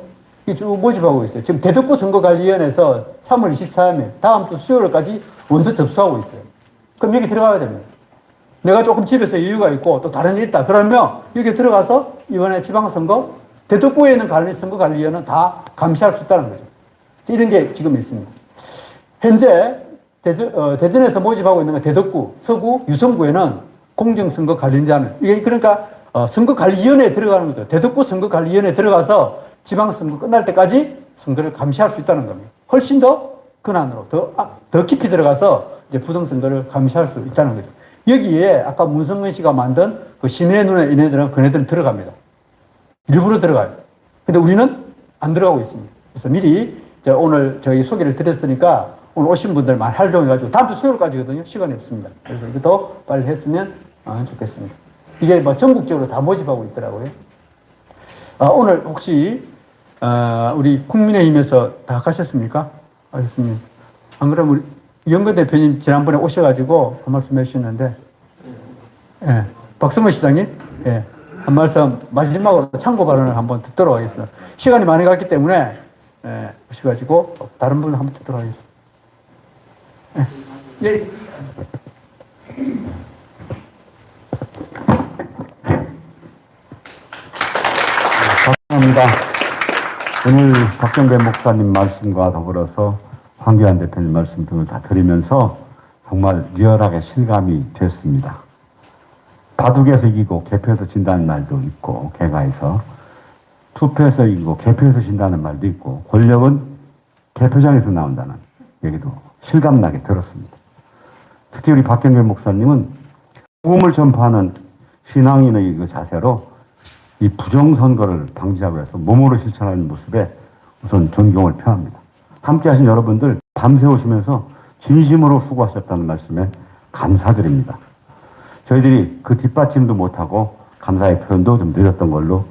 Speaker 4: 이 쭉 모집하고 있어요. 지금 대덕구 선거관리위원회에서 3월 24일 다음 주 수요일까지 원서 접수하고 있어요. 그럼 여기 들어가야 됩니다. 내가 조금 집에서 여유가 있고 또 다른 일 있다. 그러면 여기 들어가서 이번에 지방선거 대덕구에 있는 선거관리위원회는 다 감시할 수 있다는 거죠. 이런 게 지금 있습니다. 현재 대전에서 모집하고 있는 대덕구, 서구, 유성구에는 공정선거관리위원회. 이게 그러니까 선거관리위원회에 들어가는 거죠. 대덕구 선거관리위원회에 들어가서 지방선거 끝날 때까지 선거를 감시할 수 있다는 겁니다. 훨씬 더 근안으로 더 깊이 들어가서 이제 부정선거를 감시할 수 있다는 거죠. 여기에 아까 문성근 씨가 만든 그 시민의 눈에 얘네들은 그네들은 들어갑니다. 일부러 들어가요. 근데 우리는 안 들어가고 있습니다. 그래서 미리 오늘 저희 소개를 드렸으니까 오늘 오신 분들 많이 활동해가지고 다음 주 수요일까지거든요. 시간이 없습니다. 그래서 이것도 빨리 했으면 좋겠습니다. 이게 뭐 전국적으로 다 모집하고 있더라고요. 오늘 혹시 우리 국민의힘에서 다 가셨습니까? 가셨습니다. 안 그러면 우리 이영근 대표님 지난번에 오셔가지고 한 말씀 해주셨는데, 예, 박성문 시장님, 예, 한 말씀 마지막으로 참고 발언을 한번 듣도록 하겠습니다. 시간이 많이 갔기 때문에 오셔가지고 다른 분을 한번 듣도록 하겠습니다. 예.
Speaker 6: 감사합니다. 오늘 박정배 목사님 말씀과 더불어서 황교안 대표님 말씀 등을 다 들으면서 정말 리얼하게 실감이 됐습니다. 바둑에서 이기고 개표에서 진다는 말도 있고, 개가에서 투표에서 이기고 개표에서 진다는 말도 있고, 권력은 개표장에서 나온다는 얘기도 실감나게 들었습니다. 특히 우리 박경배 목사님은 복음을 전파하는 신앙인의 그 자세로 이 부정선거를 방지하기 위해서 몸으로 실천하는 모습에 우선 존경을 표합니다. 함께 하신 여러분들 밤새 오시면서 진심으로 수고하셨다는 말씀에 감사드립니다. 저희들이 그 뒷받침도 못하고 감사의 표현도 좀 늦었던 걸로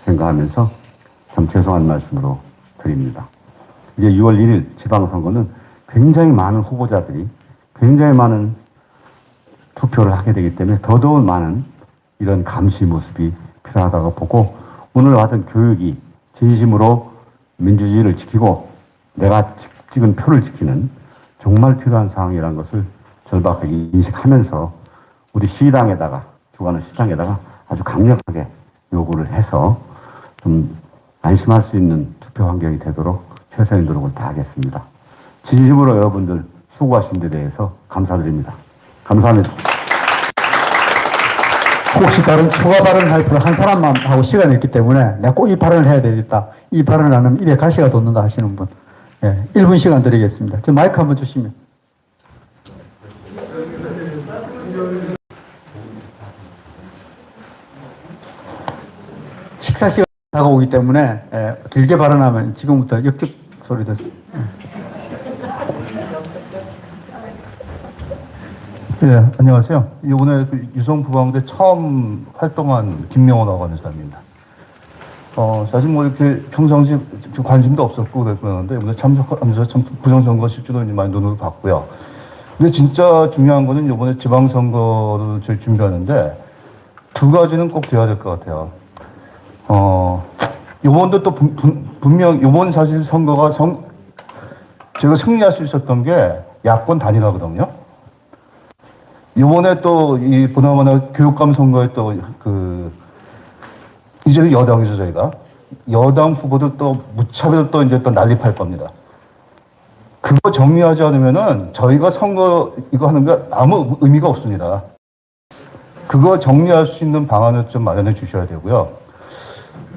Speaker 6: 생각하면서 참 죄송한 말씀으로 드립니다. 이제 6월 1일 지방선거는 굉장히 많은 후보자들이 굉장히 많은 투표를 하게 되기 때문에 더더욱 많은 이런 감시 모습이 필요하다고 보고, 오늘 받은 교육이 진심으로 민주주의를 지키고 내가 찍은 표를 지키는 정말 필요한 상황이라는 것을 절박하게 인식하면서 우리 시당에다가, 주관의 시당에다가 아주 강력하게 요구를 해서 좀 안심할 수 있는 투표 환경이 되도록 최선의 노력을 다하겠습니다. 진심으로 여러분들 수고하신 데 대해서 감사드립니다. 감사합니다.
Speaker 4: 혹시 다른 추가 발언할 분 한 사람만 하고 시간이 있기 때문에 내가 꼭 이 발언을 해야 되겠다. 이 발언을 안 하면 입에 가시가 돋는다 하시는 분. 예, 1분 시간 드리겠습니다. 저 마이크 한번 주시면. 식사 시간 다가오기 때문에 길게 발언하면 지금부터 역적 소리 듣습니다.
Speaker 7: 예, 안녕하세요. 이번에 그 유성부방대 처음 활동한 김명원 어간의사입니다. 사실 뭐 이렇게 평상시 관심도 없었고 그랬는데 이번에 참석하면서 참 부정선거 실주도 이제 많이 눈으로 봤고요. 근데 진짜 중요한 거는 이번에 지방선거를 저희 준비하는데 두 가지는 꼭 돼야 될 것 같아요. 요번도 또 분명 요번 사실 선거가 제가 승리할 수 있었던 게 야권 단일화거든요. 이번에 또 이 보나마나 교육감 선거에 또 이제 여당이죠, 저희가. 여당 후보들 또 무차별로 또 이제 또 난립할 겁니다. 그거 정리하지 않으면은 저희가 선거 이거 하는 게 아무 의미가 없습니다. 그거 정리할 수 있는 방안을 좀 마련해 주셔야 되고요.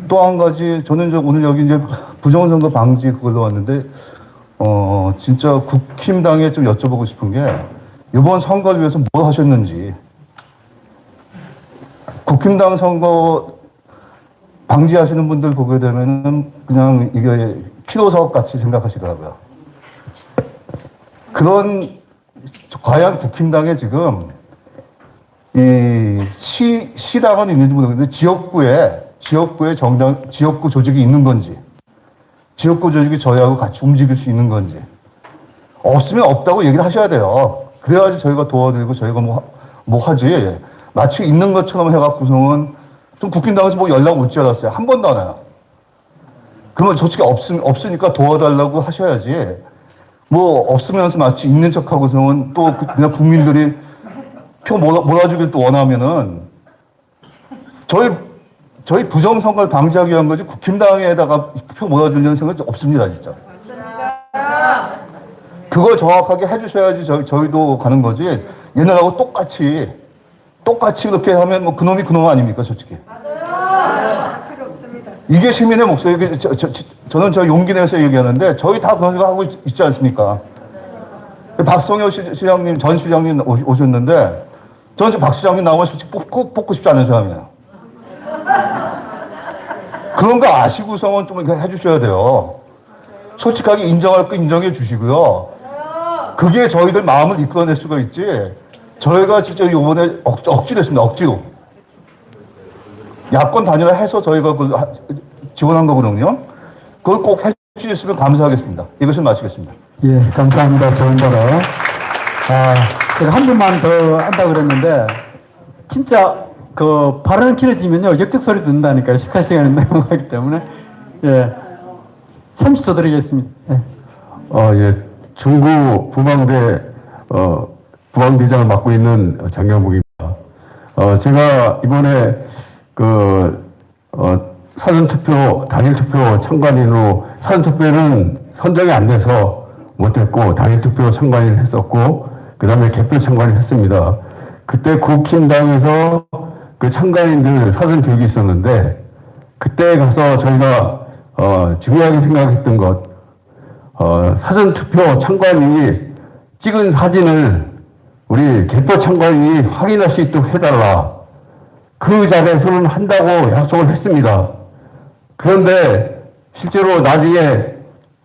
Speaker 7: 또 한 가지, 저는 오늘 여기 이제 부정선거 방지 그걸로 왔는데, 진짜 국힘당에 좀 여쭤보고 싶은 게, 이번 선거를 위해서 뭘 하셨는지. 국힘당 선거 방지하시는 분들 보게 되면은 그냥 이게 키로 사업 같이 생각하시더라고요. 과연 국힘당에 지금 이 시당은 있는지 모르겠는데 지역구에 지역구 조직이 있는 건지, 지역구 조직이 저희하고 같이 움직일 수 있는 건지, 없으면 없다고 얘기를 하셔야 돼요. 그래야지 저희가 도와드리고 저희가 뭐 하지. 마치 있는 것처럼 해갖고서는 좀 국힘당에서 뭐 연락 올 줄 알았어요. 한 번도 안 와요. 그러면 솔직히 없으니까 도와달라고 하셔야지. 뭐 없으면서 마치 있는 척하고서는 또 그냥 국민들이 표 몰아주길 또 원하면은 저희 부정선거를 방지하기 위한 거지 국힘당에다가 표 몰아주려는 생각이 없습니다, 진짜. 그걸 정확하게 해주셔야지 저희도 가는 거지. 얘네하고 똑같이 똑같이 그렇게 하면 뭐 그놈이 그놈 아닙니까, 솔직히?
Speaker 8: 필요 없습니다.
Speaker 7: 이게 시민의 목소리. 저는 저 용기 내서 얘기하는데 저희 다 그런 생각 하고 있지 않습니까? 박성효 시장님, 전 시장님 오셨는데 저는 지금 박 시장님 나오면 솔직히 꼭 뽑고 싶지 않은 사람이에요. 그런 거 아시고서는 좀 해주셔야 돼요. 솔직하게 인정할 거 인정해 주시고요. 그게 저희들 마음을 이끌어낼 수가 있지. 저희가 진짜 이번에 억지로 했습니다. 억지로. 야권 단일화 해서 저희가 지원한 거거든요. 그걸 꼭 해주셨으면 감사하겠습니다. 이것을 마치겠습니다.
Speaker 4: 예, 감사합니다. 좋은 거로. 제가 한 분만 더 한다 그랬는데, 진짜 그 발언 길어지면요, 역적 소리 듣는다니까요. 식사 시간에 넘어가기 때문에. 예. 30초 드리겠습니다. 예.
Speaker 9: 예. 중구 부방대, 부방대장을 맡고 있는 장경복입니다. 제가 이번에 사전투표, 당일투표 참관인으로 사전투표는 선정이 안 돼서 못했고, 당일투표 참관인을 했었고, 그 다음에 개표 참관인을 했습니다. 그때 국힘당에서 그 참관인들 사전교육이 있었는데, 그때 가서 저희가 중요하게 생각했던 것, 사전투표 참관인이 찍은 사진을 우리 개표 참관인이 확인할 수 있도록 해달라. 그 자리에서는 한다고 약속을 했습니다. 그런데 실제로 나중에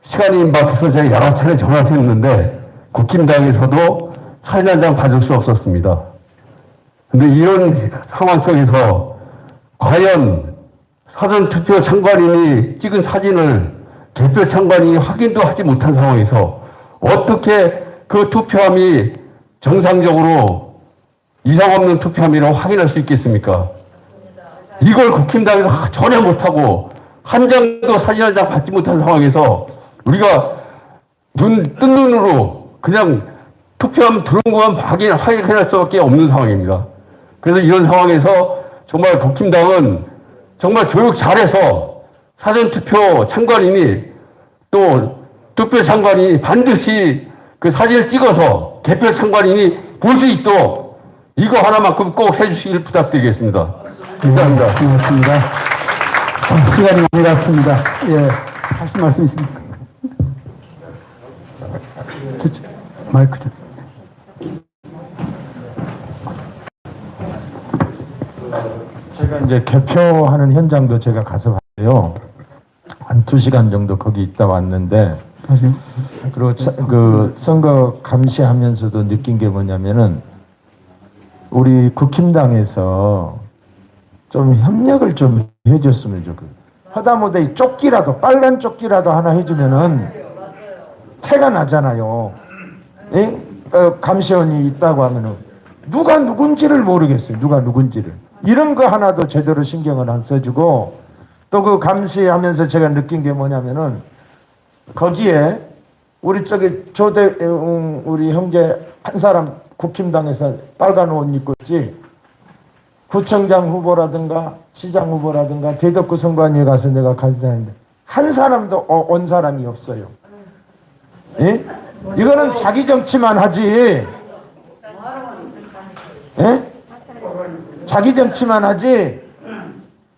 Speaker 9: 시간이 임박해서 제가 여러 차례 전화를 했는데 국힘당에서도 사진 한 장 받을 수 없었습니다. 근데 이런 상황 속에서 과연 사전투표 참관인이 찍은 사진을 개표 참관인이 확인도 하지 못한 상황에서 어떻게 그 투표함이 정상적으로 이상 없는 투표함이라고 확인할 수 있겠습니까? 이걸 국힘당에서 전혀 못하고 한 장도 사진 한 장 받지 못한 상황에서 우리가 뜬 눈으로 그냥 투표함 들어온 것만 확인할 수밖에 없는 상황입니다. 그래서 이런 상황에서 정말 국힘당은 정말 교육 잘해서 사전투표 참관인이 또 투표 참관인이 반드시 그 사진을 찍어서 개표 참관인이 볼 수 있도록 이거 하나만큼 꼭 해주시길 부탁드리겠습니다. 감사합니다.
Speaker 4: 고맙습니다. 시간이 많이 갔습니다. 예. 하실 말씀 있습니까? 마이크 좀.
Speaker 3: 제가 이제 개표하는 현장도 제가 가서 봤어요. 한 2시간 정도 거기 있다 왔는데, 그리고 그 선거 감시하면서도 느낀 게 뭐냐면은 우리 국힘당에서 좀 협력을 좀 해줬으면 좋겠어요. 하다못해 조끼라도, 빨간 조끼라도 하나 해주면은 태가 나잖아요. 감시원이 있다고 하면은 누가 누군지를 모르겠어요. 누가 누군지를. 이런 거 하나도 제대로 신경을 안 써주고, 또 그 감시하면서 제가 느낀 게 뭐냐면은 거기에 우리 저기 우리 형제 한 사람 국힘당에서 빨간 옷 입고 있지, 구청장 후보라든가 시장 후보라든가 대덕구 선관위에 가서 내가 간사했는데 한 사람도 온 사람이 없어요. 예? 이거는 자기 정치만 하지. 예? 자기 정치만 하지.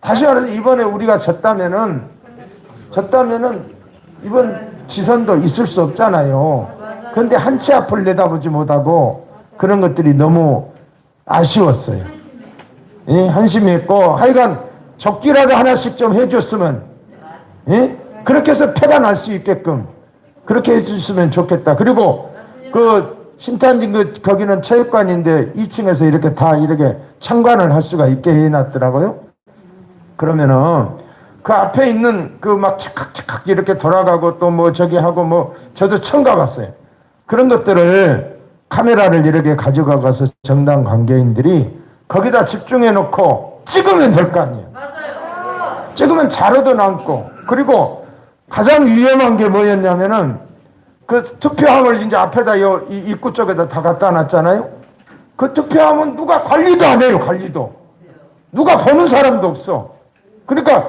Speaker 3: 다시 말해서 이번에 우리가 졌다면은 이번 지선도 있을 수 없잖아요. 그런데 한 치 앞을 내다보지 못하고 그런 것들이 너무 아쉬웠어요. 예? 한심했고, 하여간 적기라도 하나씩 좀 해줬으면, 예? 그렇게 해서 패가 날 수 있게끔 그렇게 해주셨으면 좋겠다. 그리고 그 신탄진 거기는 체육관인데 2층에서 이렇게 다 이렇게 참관을 할 수가 있게 해놨더라고요. 그러면은 그 앞에 있는 그 막 착각착각 이렇게 돌아가고 또 뭐 저기 하고 뭐 저도 처음 가봤어요. 그런 것들을 카메라를 이렇게 가져가서 정당 관계인들이 거기다 집중해 놓고 찍으면 될 거 아니에요. 찍으면 자료도 남고, 그리고 가장 위험한 게 뭐였냐면은 그 투표함을 이제 앞에다 이 입구 쪽에다 다 갖다 놨잖아요. 그 투표함은 누가 관리도 안 해요. 관리도 누가 보는 사람도 없어. 그러니까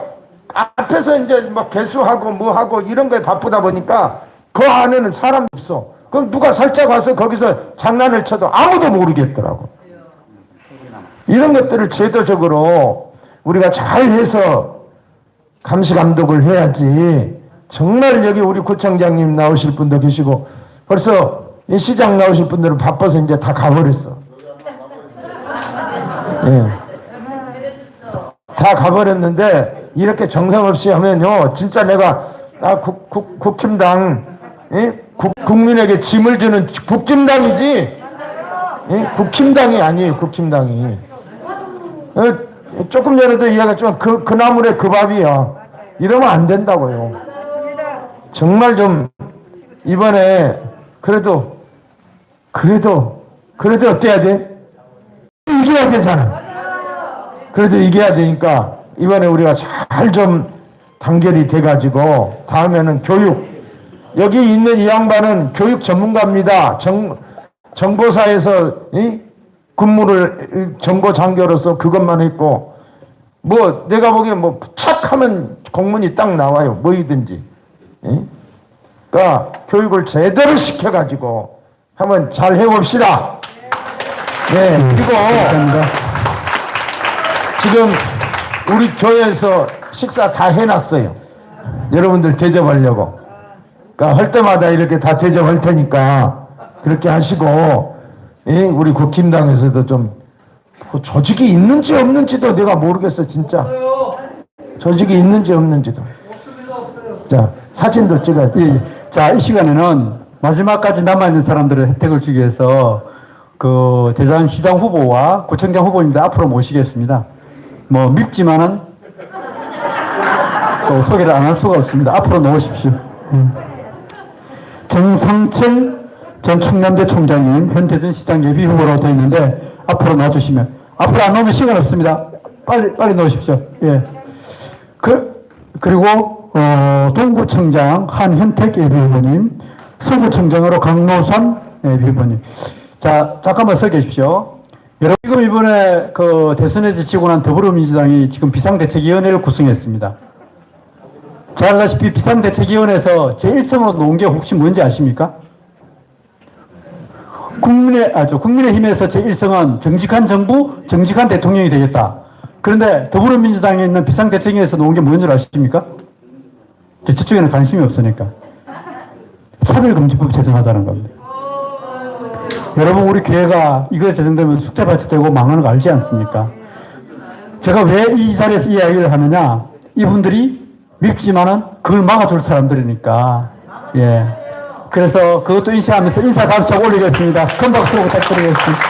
Speaker 3: 앞에서 이제 막 개수하고 뭐 하고 이런 거에 바쁘다 보니까 그 안에는 사람도 없어. 그럼 누가 살짝 와서 거기서 장난을 쳐도 아무도 모르겠더라고. 이런 것들을 제도적으로 우리가 잘 해서 감시 감독을 해야지. 정말 여기 우리 구청장님 나오실 분도 계시고 벌써 이 시장 나오실 분들은 바빠서 이제 다 가버렸어. 예. 다 가버렸는데 이렇게 정성없이 하면요 진짜 내가 국힘당 국민에게 짐을 주는 국짐당이지 국힘당이 아니에요. 국힘당이 조금 전에도 이야기했지만 그 나물에 그 밥이야. 이러면 안 된다고요. 정말 좀 이번에 그래도 어때야 돼? 이겨야 되잖아. 그래도 이겨야 되니까 이번에 우리가 잘 좀 단결이 돼가지고 다음에는 교육. 여기 있는 이 양반은 교육 전문가입니다. 정보사에서 근무를 정보 장교로서 그것만 했고 뭐 내가 보기엔 뭐 착하면 공문이 딱 나와요. 뭐이든지. 그러니까 교육을 제대로 시켜가지고 한번 잘 해봅시다. 네. 그리고 지금 우리 교회에서 식사 다 해놨어요. 여러분들 대접하려고. 그러니까 할 때마다 이렇게 다 대접할 테니까 그렇게 하시고 우리 국힘당에서도 좀 조직이 있는지 없는지도 내가 모르겠어 진짜. 조직이 있는지 없는지도. 자 사진도 찍어야 돼.
Speaker 4: 자, 이 시간에는 마지막까지 남아있는 사람들의 혜택을 주기 위해서 그 대전시장 후보와 구청장 후보님들 앞으로 모시겠습니다. 뭐 밉지만은 또 소개를 안 할 수가 없습니다. 앞으로 나오십시오. 정상철 전 충남대 총장님, 현대전 시장 예비 후보로 되어 있는데 앞으로 나와주시면. 앞으로 안 나오면 시간 없습니다. 빨리 나오십시오. 예. 그리고 동구청장 한현택 예비 후보님, 서구청장으로 강노선 예비 후보님. 자, 잠깐만 서 계십시오. 여러분, 지금 이번에 그 대선에 지치고 난 더불어민주당이 지금 비상대책위원회를 구성했습니다. 잘 아시다시피 비상대책위원회에서 제1성으로 놓은 게 혹시 뭔지 아십니까? 국민의힘에서 제1성은 정직한 정부, 정직한 대통령이 되겠다. 그런데 더불어민주당에 있는 비상대책위에서 놓은 게 뭔 줄 아십니까? 저쪽에는 관심이 없으니까. 차별금지법 제정하자는 겁니다. 여러분, 우리 교회가 이거 제정되면 숙대밭이 되고 망하는 거 알지 않습니까? 제가 왜 이 자리에서 이 이야기를 하느냐? 이분들이 밉지만은 그걸 막아줄 사람들이니까. 예. 그래서 그것도 인식하면서 인사 감사 올리겠습니다. 큰 박수 부탁드리겠습니다.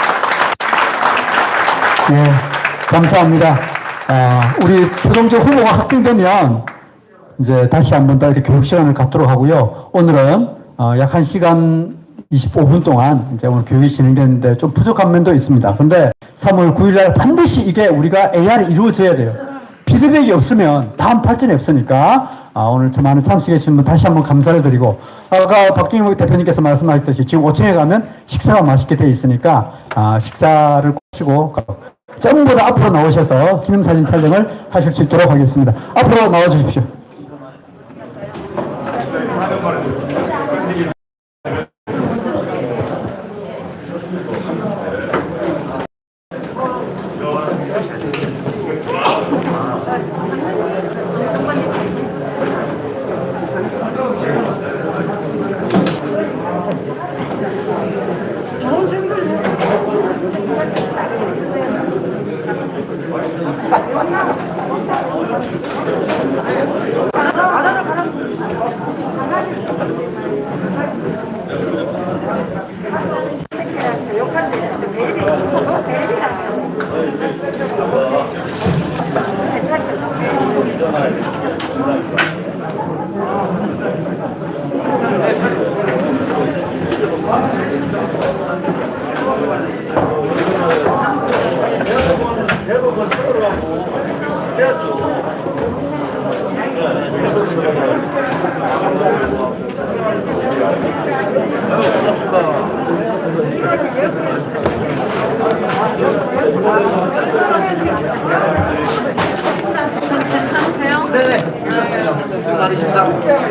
Speaker 4: 예. 감사합니다. 우리 최종적 후보가 확정되면 이제 다시 한 번 더 이렇게 교육 시간을 갖도록 하고요. 오늘은 약 1시간 25분 동안 이제 오늘 교육이 진행되는데 좀 부족한 면도 있습니다. 그런데 3월 9일 날 반드시 이게 우리가 AR이 이루어져야 돼요. 피드백이 없으면 다음 발전이 없으니까 오늘 많은 참석해 주신 분 다시 한번 감사를 드리고 아까 박경희 대표님께서 말씀하셨듯이 지금 5층에 가면 식사가 맛있게 되어 있으니까 식사를 하시고 전부 다 앞으로 나오셔서 기념사진 촬영을 하실 수 있도록 하겠습니다. 앞으로 나와 주십시오.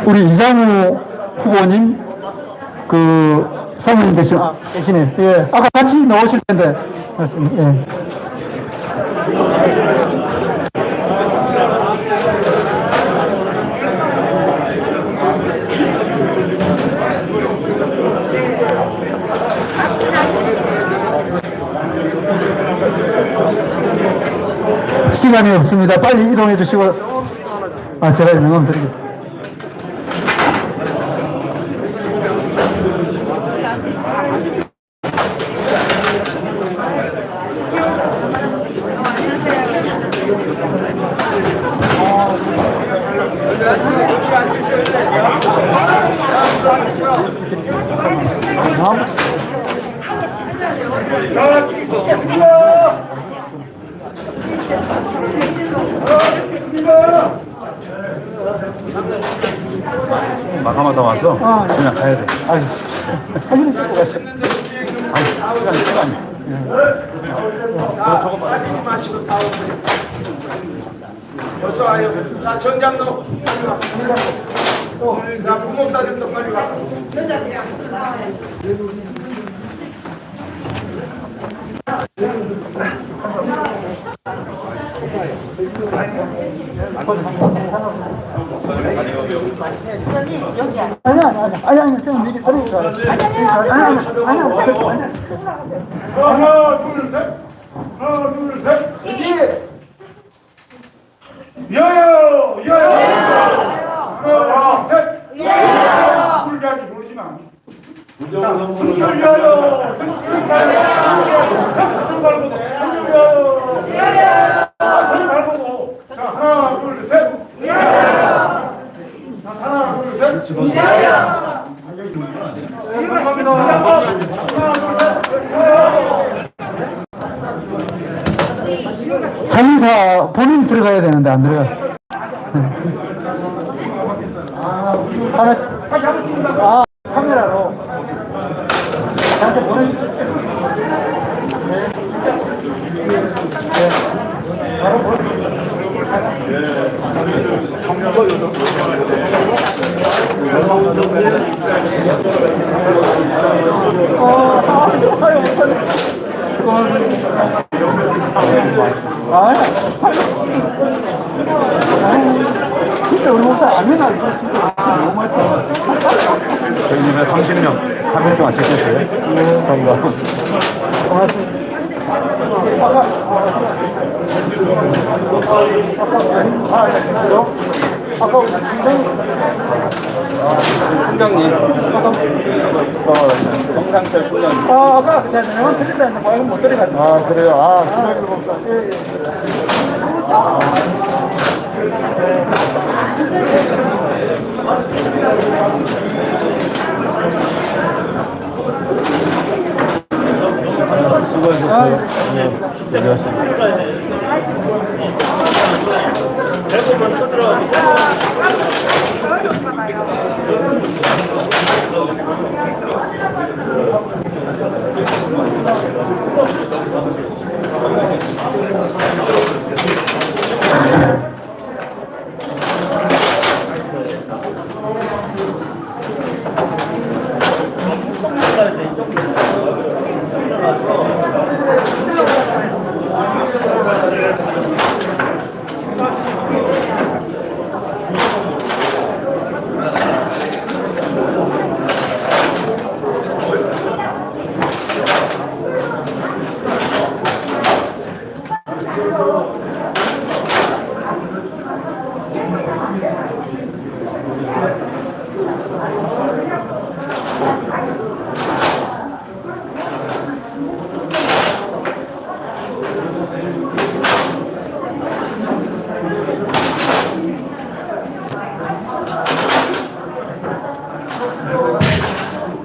Speaker 4: 우리 이상우 후보님, 사모님 계시네. 예. 아까 같이 나오실 텐데. 예. 시간이 없습니다. 빨리 이동해 주시고, 제가 명함 드리겠습니다.
Speaker 6: 마감하다 와서 그냥 가야 돼.
Speaker 4: 알겠습니다. 사진을 찍고 가세요.
Speaker 6: 시간이.
Speaker 2: 벌써 와요. 자, 정장도 자, 부목사님도 빨리 와.
Speaker 4: 아니, 좀 미리 서로
Speaker 7: 하나, 둘, 셋. 하나, 둘, 셋. 여여, 여여. 하나, 둘, 셋. 불가지 모르시면. 자, 승리를 위하여. 승리를 위하여. 자, 저를 밟고. 승리를 위하여. 저를 밟고. 자, 하나, 둘, 셋. 자, 하나, 둘, 셋. 감사합니다. 하나, 둘, 셋.
Speaker 4: 사진사 본인이 들어가야 되는데 안 들어가. 하나, 카메라로. 저한테 보내주세요. 진짜 우리 목사 안 해나 이거 진짜 너무 많죠.
Speaker 6: 저희는 30명, 3명 동안 찍혔어요. 감사합니다.
Speaker 4: 고맙습니다.
Speaker 6: 총장님. 홍상철 총장님.
Speaker 4: 아까 제가 명함 드린다 했는데 뭐 이거 못 드려가지고.
Speaker 7: 아, 그래요? 아, 김학일 목사.
Speaker 6: 수고하셨어요. 여기 왔습니다.
Speaker 2: 대구 먼저 들어가고.